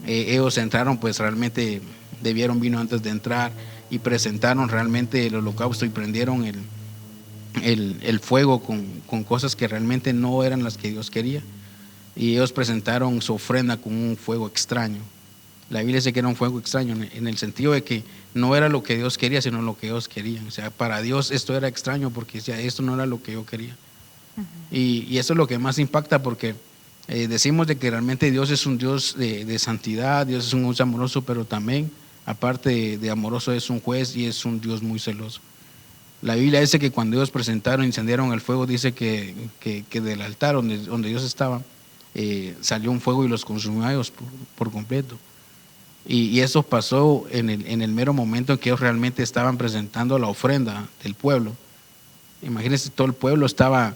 Ellos entraron, pues realmente bebieron vino antes de entrar y presentaron realmente el holocausto y prendieron el fuego con cosas que realmente no eran las que Dios quería. Y ellos presentaron su ofrenda con un fuego extraño. La Biblia dice que era un fuego extraño en el sentido de que no era lo que Dios quería, sino lo que ellos querían. O sea, para Dios esto era extraño porque decía, esto no era lo que yo quería. Y eso es lo que más impacta, porque decimos de que realmente Dios es un Dios de santidad, Dios es un Dios amoroso, pero también, aparte de amoroso, es un juez y es un Dios muy celoso. La Biblia dice que cuando ellos incendiaron el fuego, dice que del altar donde Dios estaba, salió un fuego y los consumió a ellos por completo. Y eso pasó en el mero momento en que ellos realmente estaban presentando la ofrenda del pueblo. Imagínense, todo el pueblo estaba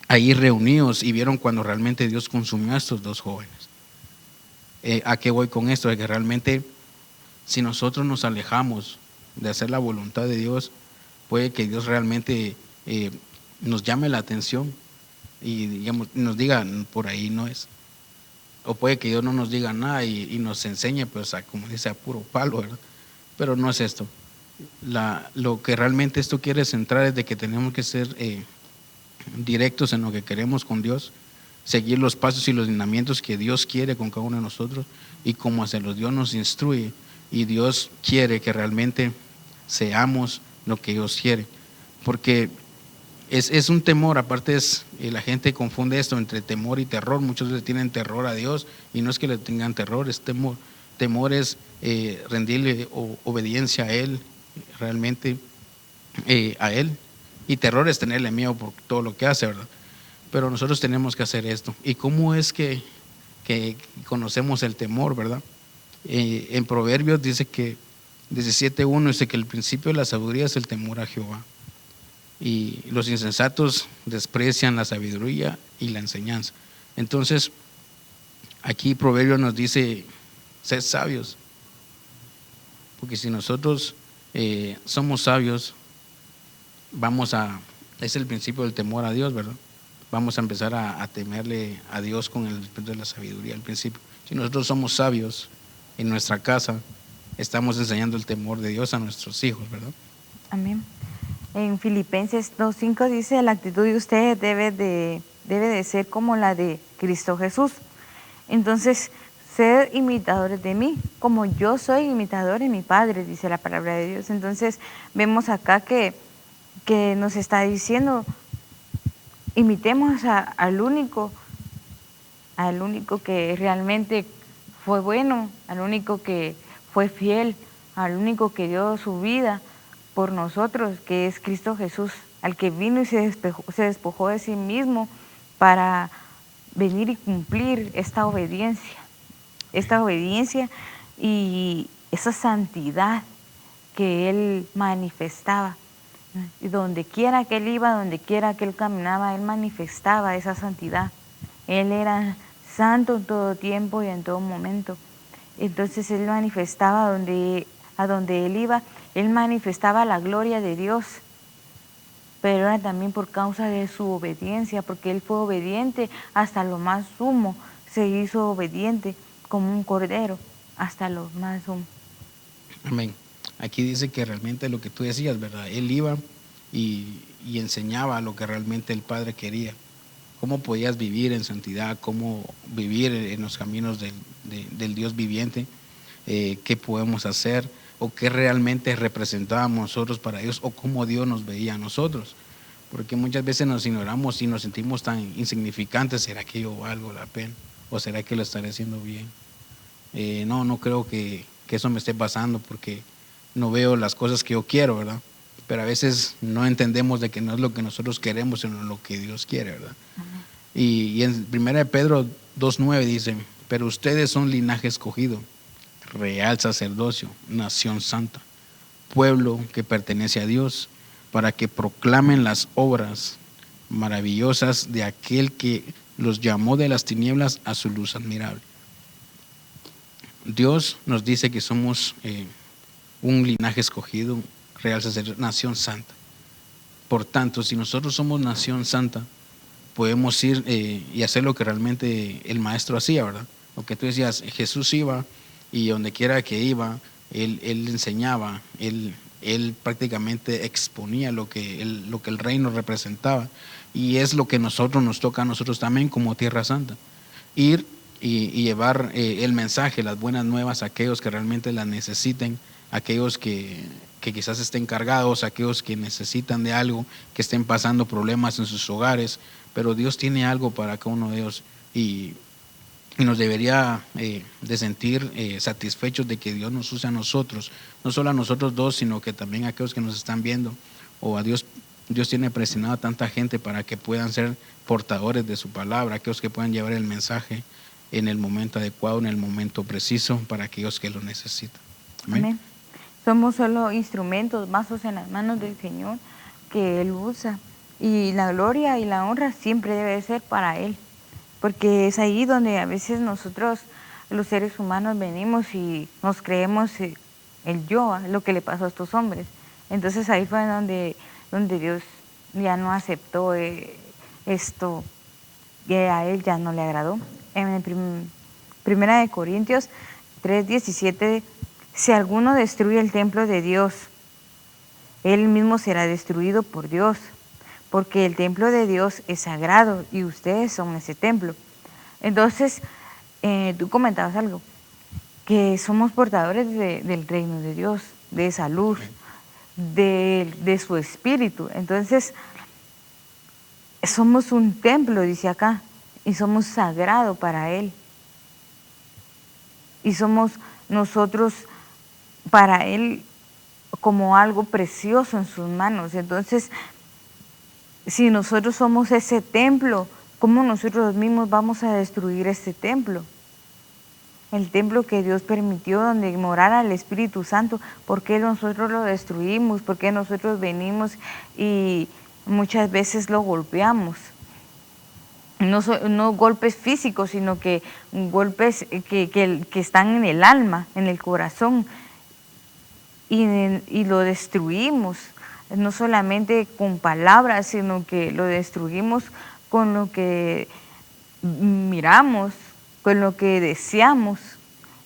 ahí reunidos y vieron cuando realmente Dios consumió a estos 2 jóvenes. ¿A qué voy con esto? De que realmente si nosotros nos alejamos de hacer la voluntad de Dios, puede que Dios realmente nos llame la atención y digamos, nos diga, por ahí no es. O puede que Dios no nos diga nada y nos enseñe, pues, como dice, a puro palo, ¿verdad? Pero no es esto. Lo que realmente esto quiere centrar es de que tenemos que ser directos en lo que queremos con Dios, seguir los pasos y los lineamientos que Dios quiere con cada uno de nosotros, y como se los Dios nos instruye, y Dios quiere que realmente seamos lo que Dios quiere, porque es un temor. Aparte la gente confunde esto entre temor y terror. Muchos le tienen terror a Dios, y no es que le tengan terror, es temor. Temor es rendirle obediencia a Él, realmente a Él, y terror es tenerle miedo por todo lo que hace, ¿verdad? Pero nosotros tenemos que hacer esto. ¿Y cómo es que conocemos el temor, verdad? En Proverbios dice que 17:1 dice que el principio de la sabiduría es el temor a Jehová, y los insensatos desprecian la sabiduría y la enseñanza. Entonces aquí Proverbios nos dice, sed sabios, porque si nosotros somos sabios, es el principio del temor a Dios, ¿verdad? Vamos a empezar a temerle a Dios con el espíritu de la sabiduría al principio. Si nosotros somos sabios en nuestra casa, estamos enseñando el temor de Dios a nuestros hijos, ¿verdad? Amén. En Filipenses 2:5 dice, la actitud de ustedes debe de ser como la de Cristo Jesús. Entonces, sed imitadores de mí, como yo soy imitador de mi Padre, dice la palabra de Dios. Entonces, vemos acá que nos está diciendo, imitemos al único que realmente fue bueno, al único que fue fiel, al único que dio su vida por nosotros, que es Cristo Jesús, al que vino y se despojó de sí mismo para venir y cumplir esta obediencia y esa santidad que Él manifestaba. Y donde quiera que Él iba, donde quiera que Él caminaba, Él manifestaba esa santidad. Él era santo en todo tiempo y en todo momento. Entonces Él manifestaba a donde Él iba, Él manifestaba la gloria de Dios. Pero era también por causa de su obediencia, porque Él fue obediente hasta lo más sumo. Se hizo obediente como un cordero hasta lo más sumo. Amén. Aquí dice que realmente lo que tú decías, ¿verdad? Él iba y enseñaba lo que realmente el Padre quería. Cómo podías vivir en santidad, cómo vivir en los caminos del Dios viviente, qué podemos hacer o qué realmente representábamos nosotros para Dios o cómo Dios nos veía a nosotros. Porque muchas veces nos ignoramos y nos sentimos tan insignificantes. ¿Será que yo valgo la pena? ¿O será que lo estaré haciendo bien? No creo que eso me esté pasando porque no veo las cosas que yo quiero, ¿verdad? Pero a veces no entendemos de que no es lo que nosotros queremos, sino lo que Dios quiere, ¿verdad? Y en 1 Pedro 2:9 dice, pero ustedes son linaje escogido, real sacerdocio, nación santa, pueblo que pertenece a Dios, para que proclamen las obras maravillosas de aquel que los llamó de las tinieblas a su luz admirable. Dios nos dice que somos un linaje escogido, real sacerdocio, nación santa. Por tanto, si nosotros somos nación santa, podemos ir y hacer lo que realmente el maestro hacía, ¿verdad? Lo que tú decías, Jesús iba y donde quiera que iba, él enseñaba, él prácticamente exponía lo que el reino representaba. Y es lo que nos toca a nosotros también como Tierra Santa. Ir y llevar el mensaje, las buenas nuevas a aquellos que realmente las necesiten, aquellos que quizás estén cargados, aquellos que necesitan de algo, que estén pasando problemas en sus hogares, pero Dios tiene algo para cada uno de ellos y nos debería de sentir satisfechos de que Dios nos use a nosotros, no solo a nosotros dos, sino que también a aquellos que nos están viendo, o a Dios tiene presionado a tanta gente para que puedan ser portadores de su palabra, aquellos que puedan llevar el mensaje en el momento adecuado, en el momento preciso, para aquellos que lo necesitan. Amén. Amén. Somos solo instrumentos, vasos en las manos del Señor que Él usa. Y la gloria y la honra siempre debe ser para Él. Porque es ahí donde a veces nosotros, los seres humanos, venimos y nos creemos el yo, lo que le pasó a estos hombres. Entonces ahí fue donde Dios ya no aceptó esto, que a Él ya no le agradó. En Primera de Corintios 3:17, si alguno destruye el templo de Dios, él mismo será destruido por Dios, porque el templo de Dios es sagrado y ustedes son ese templo. Entonces, tú comentabas algo, que somos portadores del reino de Dios, de esa luz, de su espíritu. Entonces, somos un templo, dice acá, y somos sagrado para Él. Y somos nosotros para Él como algo precioso en sus manos. Entonces, si nosotros somos ese templo, ¿cómo nosotros mismos vamos a destruir este templo? El templo que Dios permitió donde morara el Espíritu Santo, ¿por qué nosotros lo destruimos? ¿Por qué nosotros venimos y muchas veces lo golpeamos? No golpes físicos, sino que golpes que están en el alma, en el corazón, y lo destruimos, no solamente con palabras, sino que lo destruimos con lo que miramos, con lo que deseamos.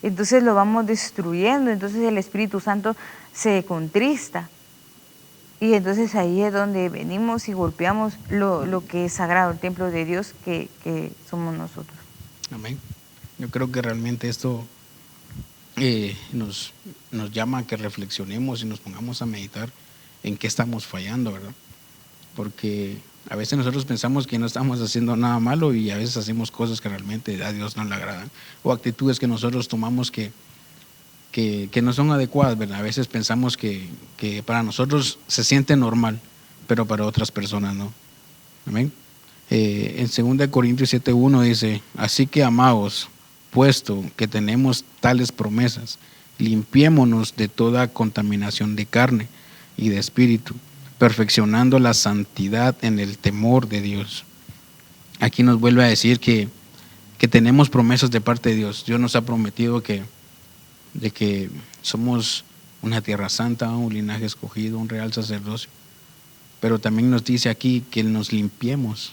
Entonces lo vamos destruyendo, entonces el Espíritu Santo se contrista. Y entonces ahí es donde venimos y golpeamos lo que es sagrado, el templo de Dios que somos nosotros. Amén. Yo creo que realmente esto nos llama a que reflexionemos y nos pongamos a meditar en qué estamos fallando, ¿verdad? Porque A veces nosotros pensamos que no estamos haciendo nada malo y a veces hacemos cosas que realmente a Dios no le agradan, o actitudes que nosotros tomamos que no son adecuadas, ¿verdad? A veces pensamos que para nosotros se siente normal, pero para otras personas no. Amén. En 2 Corintios 7:1 dice: así que, amados, puesto que tenemos tales promesas, limpiémonos de toda contaminación de carne y de espíritu, perfeccionando la santidad en el temor de Dios. Aquí nos vuelve a decir que tenemos promesas de parte de Dios. Dios nos ha prometido de que somos una tierra santa, un linaje escogido, un real sacerdocio. Pero también nos dice aquí que nos limpiemos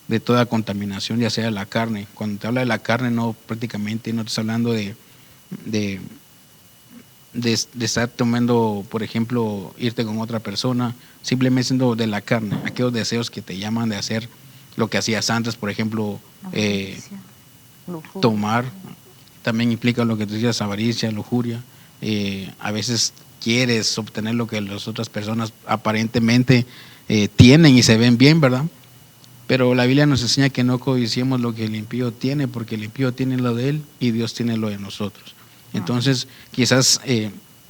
de toda contaminación, ya sea de la carne. Cuando te habla de la carne, no prácticamente no te está hablando de estar tomando, por ejemplo, irte con otra persona, simplemente siendo de la carne, aquellos deseos que te llaman de hacer lo que hacías antes, por ejemplo, tomar, también implica lo que tú decías, avaricia, lujuria. A veces quieres obtener lo que las otras personas aparentemente tienen y se ven bien, ¿verdad? Pero la Biblia nos enseña que no codiciemos lo que el impío tiene, porque el impío tiene lo de él y Dios tiene lo de nosotros. Entonces, quizás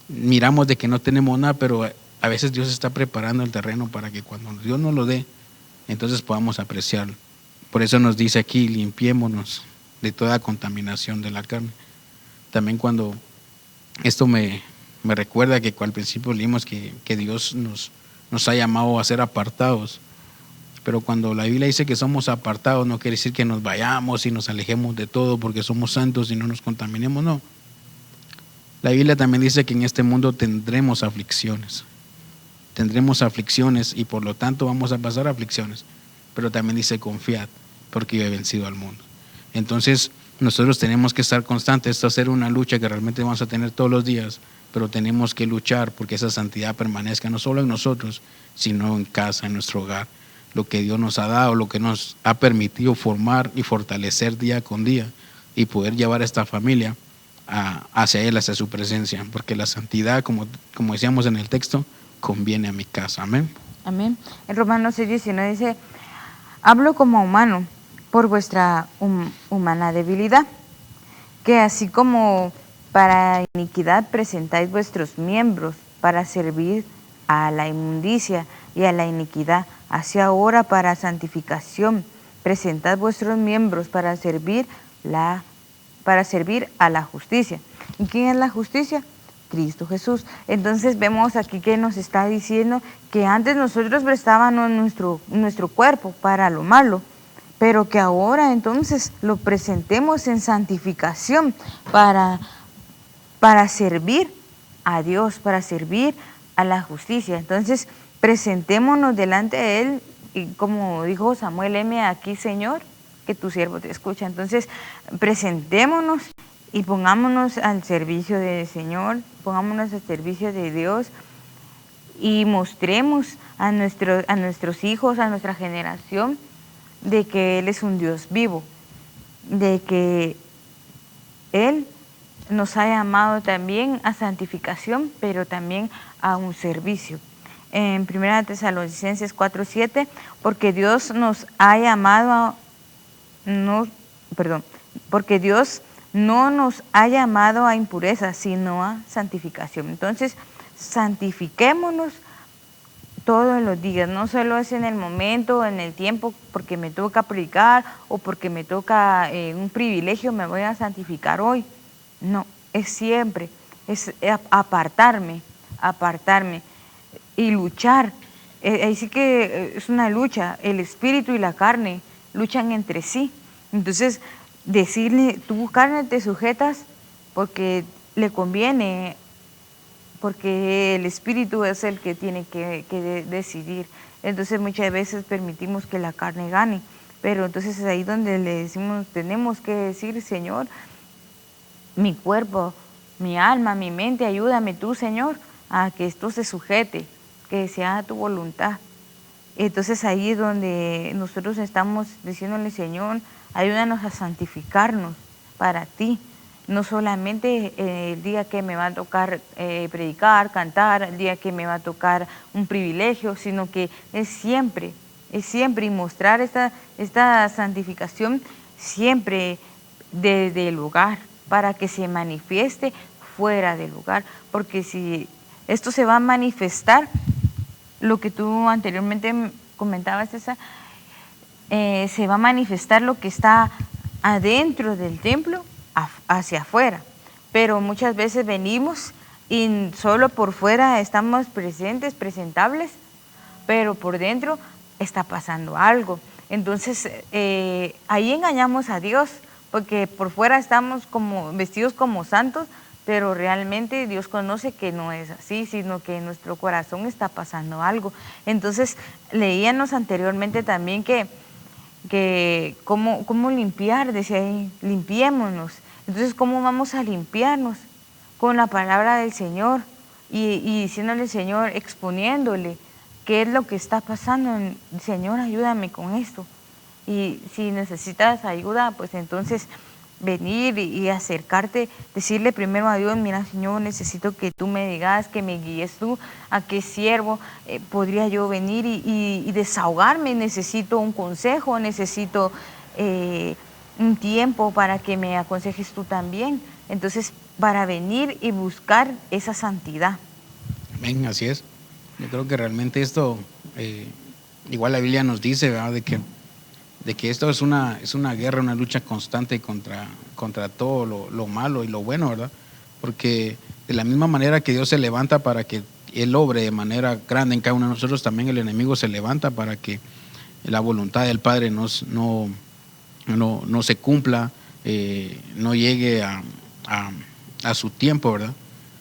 miramos de que no tenemos nada, pero a veces Dios está preparando el terreno para que cuando Dios nos lo dé, entonces podamos apreciarlo. Por eso nos dice aquí: limpiémonos de toda contaminación de la carne. También cuando esto me recuerda que al principio leímos que Dios nos ha llamado a ser apartados. Pero cuando la Biblia dice que somos apartados, no quiere decir que nos vayamos y nos alejemos de todo porque somos santos y no nos contaminemos, no. La Biblia también dice que en este mundo tendremos aflicciones. Tendremos aflicciones y por lo tanto vamos a pasar aflicciones. Pero también dice: confiad, porque yo he vencido al mundo. Entonces nosotros tenemos que estar constantes. Esto va a ser una lucha que realmente vamos a tener todos los días, pero tenemos que luchar porque esa santidad permanezca no solo en nosotros, sino en casa, en nuestro hogar. Lo que Dios nos ha dado, lo que nos ha permitido formar y fortalecer día con día y poder llevar a esta familia hacia Él, hacia su presencia, porque la santidad, como decíamos en el texto, conviene a mi casa. Amén. Amén. En Romanos 6:19 dice: hablo como humano por vuestra humana debilidad, que así como para iniquidad presentáis vuestros miembros para servir a la inmundicia y a la iniquidad, así ahora para santificación presentad vuestros miembros para servir a la justicia. ¿Y quién es la justicia? Cristo Jesús. Entonces vemos aquí que nos está diciendo que antes nosotros prestábamos nuestro cuerpo para lo malo, pero que ahora entonces lo presentemos en santificación para servir a Dios, para servir a la justicia. Entonces presentémonos delante de Él y, como dijo Samuel: heme aquí, Señor, que tu siervo te escucha. Entonces presentémonos y pongámonos al servicio del Señor, pongámonos al servicio de Dios y mostremos a nuestros hijos, a nuestra generación, de que Él es un Dios vivo, de que Él nos ha llamado también a santificación, pero también a un servicio. En 1 Tesalonicenses 4:7, porque Dios porque Dios no nos ha llamado a impureza, sino a santificación. Entonces, santifiquémonos todos los días, no solo es en el momento, en el tiempo, porque me toca predicar o porque me toca un privilegio, me voy a santificar hoy. No, es siempre, es apartarme y luchar. Ahí sí que es una lucha, el espíritu y la carne luchan entre sí. Entonces, decirle: tú, carne, te sujetas porque le conviene, porque el espíritu es el que tiene que decidir. Entonces muchas veces permitimos que la carne gane, pero entonces es ahí donde le decimos, tenemos que decir: Señor, mi cuerpo, mi alma, mi mente, ayúdame tú, Señor, a que esto se sujete, que sea tu voluntad. Entonces ahí es donde nosotros estamos diciéndole: Señor, ayúdanos a santificarnos para ti. No solamente el día que me va a tocar predicar, cantar, el día que me va a tocar un privilegio, sino que es siempre es siempre, y mostrar esta santificación siempre desde el hogar, para que se manifieste fuera del hogar, porque si esto se va a manifestar, lo que tú anteriormente comentabas, César, se va a manifestar lo que está adentro del templo hacia afuera, pero muchas veces venimos y solo por fuera estamos presentes, presentables, pero por dentro está pasando algo. Entonces ahí engañamos a Dios, porque por fuera estamos como vestidos como santos, pero realmente Dios conoce que no es así, sino que en nuestro corazón está pasando algo. Entonces leíamos anteriormente también que cómo limpiar, decía ahí, limpiémonos. Entonces, ¿cómo vamos a limpiarnos? Con la palabra del Señor y diciéndole al Señor, exponiéndole qué es lo que está pasando. Señor, ayúdame con esto. Y si necesitas ayuda, pues entonces venir y acercarte, decirle primero a Dios, mira, Señor, necesito que tú me digas, que me guíes tú, a qué siervo podría yo venir y desahogarme, necesito un consejo, necesito un tiempo para que me aconsejes tú también. Entonces, para venir y buscar esa santidad. Amén, así es. Yo creo que realmente esto, igual la Biblia nos dice, ¿verdad?, de que esto es una guerra, una lucha constante contra todo lo malo y lo bueno, ¿verdad? Porque de la misma manera que Dios se levanta para que Él obre de manera grande en cada uno de nosotros, también el enemigo se levanta para que la voluntad del Padre no se cumpla, no llegue a su tiempo, ¿verdad?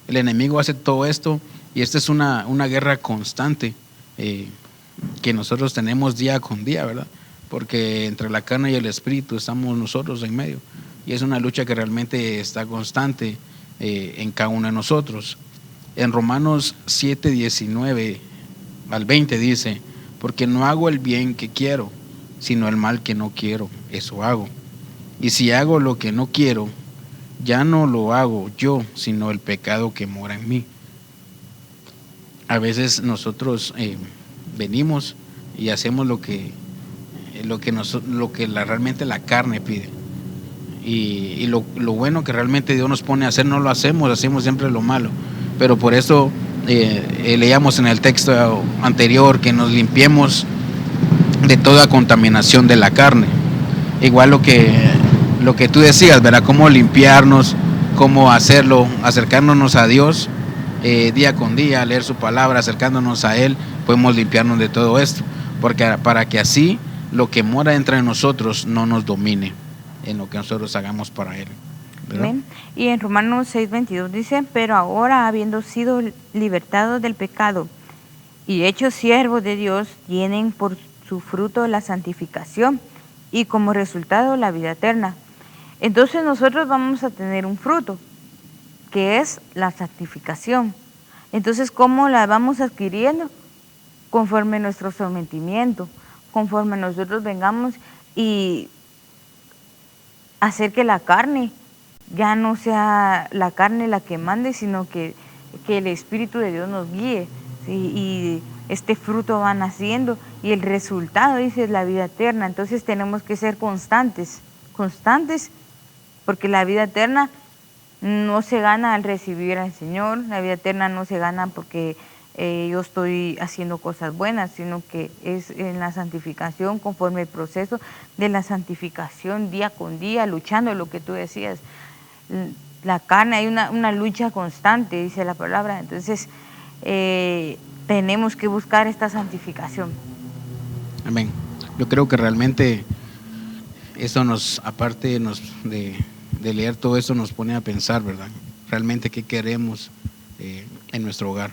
El enemigo hace todo esto y esta es una guerra constante que nosotros tenemos día con día, ¿verdad? Porque entre la carne y el espíritu estamos nosotros en medio y es una lucha que realmente está constante en cada uno de nosotros. En Romanos 7:19 al 20 dice: porque no hago el bien que quiero, sino el mal que no quiero, eso hago. Y si hago lo que no quiero, ya no lo hago yo, sino el pecado que mora en mí. A veces nosotros venimos y hacemos lo que realmente la carne pide. Y lo bueno que realmente Dios nos pone a hacer no lo hacemos siempre lo malo. Pero por eso leíamos en el texto anterior que nos limpiemos de toda contaminación de la carne. Igual lo que tú decías, ¿verdad? Cómo limpiarnos, cómo hacerlo, acercándonos a Dios día con día, leer su palabra, acercándonos a Él, podemos limpiarnos de todo esto, porque para que así lo que mora entre nosotros no nos domine en lo que nosotros hagamos para Él, ¿verdad? Amén. Y en Romanos 6:22 dice: pero ahora, habiendo sido libertados del pecado y hechos siervos de Dios, tienen por su fruto la santificación y como resultado la vida eterna. Entonces nosotros vamos a tener un fruto, que es la santificación. Entonces, ¿cómo la vamos adquiriendo? Conforme nuestro sometimiento, conforme nosotros vengamos y hacer que la carne ya no sea la carne la que mande, sino que el Espíritu de Dios nos guíe, ¿sí? Y este fruto va naciendo y el resultado, dice, es la vida eterna. Entonces tenemos que ser constantes, porque la vida eterna no se gana al recibir al Señor, la vida eterna no se gana porque yo estoy haciendo cosas buenas, sino que es en la santificación, conforme el proceso de la santificación día con día, luchando lo que tú decías. La carne, hay una lucha constante, dice la palabra. Entonces tenemos que buscar esta santificación. Amén. Yo creo que realmente eso aparte de leer todo esto, nos pone a pensar, ¿verdad? Realmente qué queremos en nuestro hogar.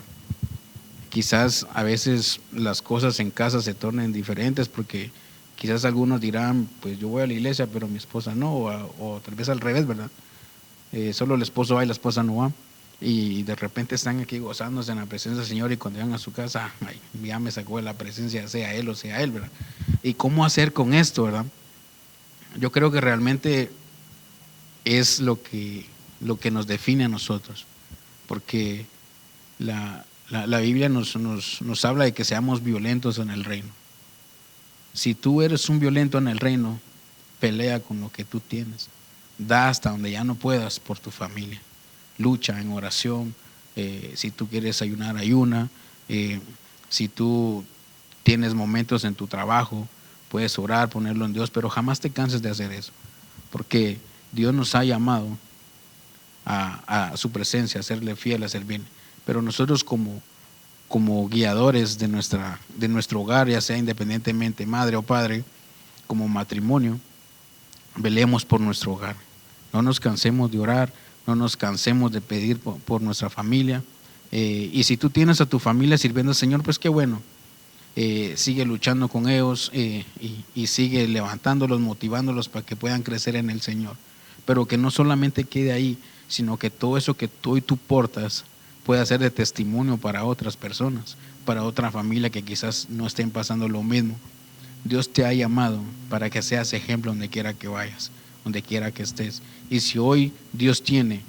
Quizás a veces las cosas en casa se tornen diferentes porque quizás algunos dirán, pues yo voy a la iglesia pero mi esposa no, o tal vez al revés, ¿verdad? Solo el esposo va y la esposa no va, y de repente están aquí gozándose en la presencia del Señor y cuando llegan a su casa, ay, ya me sacó de la presencia, sea él o sea él, ¿verdad? ¿Y cómo hacer con esto, verdad? Yo creo que realmente es lo que nos define a nosotros, porque la Biblia nos habla de que seamos violentos en el reino. Si tú eres un violento en el reino, pelea con lo que tú tienes. Da hasta donde ya no puedas por tu familia. Lucha en oración. Si tú quieres ayunar, ayuna. Si tú tienes momentos en tu trabajo, puedes orar, ponerlo en Dios, pero jamás te canses de hacer eso, porque Dios nos ha llamado a su presencia, a serle fiel, a servirle. Pero nosotros como guiadores de nuestro hogar, ya sea independientemente madre o padre, como matrimonio, velemos por nuestro hogar. No nos cansemos de orar, no nos cansemos de pedir por nuestra familia. Y si tú tienes a tu familia sirviendo al Señor, pues qué bueno. Sigue luchando con ellos y sigue levantándolos, motivándolos para que puedan crecer en el Señor. Pero que no solamente quede ahí, sino que todo eso que tú portas pueda ser de testimonio para otras personas, para otra familia que quizás no estén pasando lo mismo. Dios te ha llamado para que seas ejemplo donde quiera que vayas, donde quiera que estés. Y si hoy Dios tiene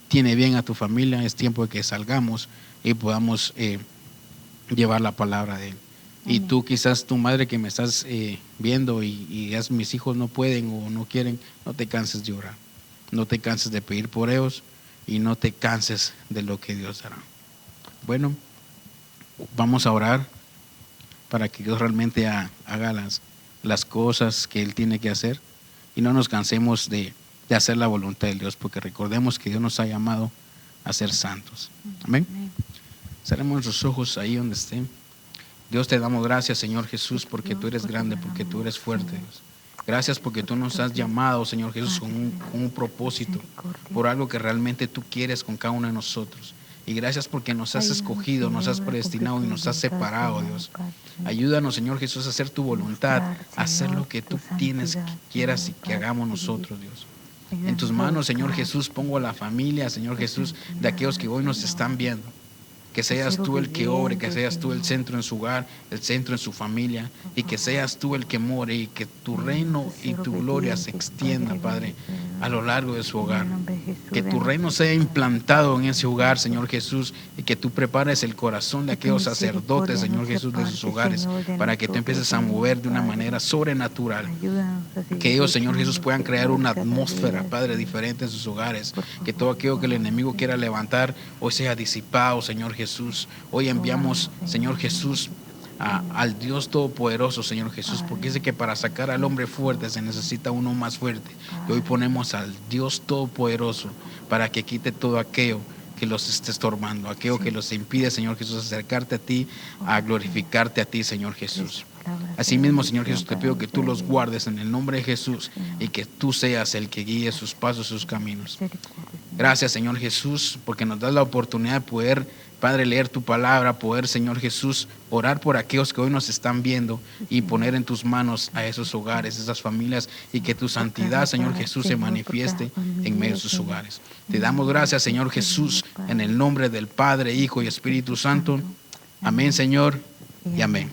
bien a tu familia, es tiempo de que salgamos y podamos llevar la palabra de Él. Amén. Y tú quizás tu madre que me estás viendo y mis hijos no pueden o no quieren, no te canses de orar, no te canses de pedir por ellos y no te canses de lo que Dios hará. Bueno, vamos a orar para que Dios realmente haga las cosas que Él tiene que hacer y no nos cansemos de hacer la voluntad de Dios, porque recordemos que Dios nos ha llamado a ser santos. Amén. Cerremos nuestros ojos ahí donde estén. Dios, te damos gracias, Señor Jesús, porque tú eres grande, porque tú eres fuerte, Dios. Gracias porque tú nos has llamado, Señor Jesús, con un propósito, por algo que realmente tú quieres con cada uno de nosotros. Y gracias porque nos has escogido, nos has predestinado y nos has separado, Dios. Ayúdanos, Señor Jesús, a hacer tu voluntad, a hacer lo que tú quieras y que hagamos nosotros, Dios. En tus manos, Señor Jesús, pongo a la familia, Señor Jesús, de aquellos que hoy nos están viendo. Que seas tú el que obre, que seas tú el centro en su hogar, el centro en su familia, y que seas tú el que more, y que tu reino y tu gloria se extienda, Padre, a lo largo de su hogar. Que tu reino sea implantado en ese hogar, Señor Jesús, y que tú prepares el corazón de aquellos sacerdotes, Señor Jesús, de sus hogares, para que tú empieces a mover de una manera sobrenatural. Que ellos, Señor Jesús, puedan crear una atmósfera, Padre, diferente en sus hogares. Que todo aquello que el enemigo quiera levantar hoy sea disipado, Señor Jesús. Hoy enviamos, Señor Jesús, al Dios Todopoderoso, Señor Jesús, porque dice que para sacar al hombre fuerte se necesita uno más fuerte. Y hoy ponemos al Dios Todopoderoso para que quite todo aquello que los esté estorbando, aquello que los impide, Señor Jesús, acercarte a ti, a glorificarte a ti, Señor Jesús. Asimismo, Señor Jesús, te pido que tú los guardes en el nombre de Jesús y que tú seas el que guíe sus pasos, sus caminos. Gracias, Señor Jesús, porque nos das la oportunidad de poder, Padre, leer tu palabra, poder, Señor Jesús, orar por aquellos que hoy nos están viendo y poner en tus manos a esos hogares, esas familias, y que tu santidad, Señor Jesús, se manifieste en medio de sus hogares. Te damos gracias, Señor Jesús, en el nombre del Padre, Hijo y Espíritu Santo. Amén, Señor, y amén.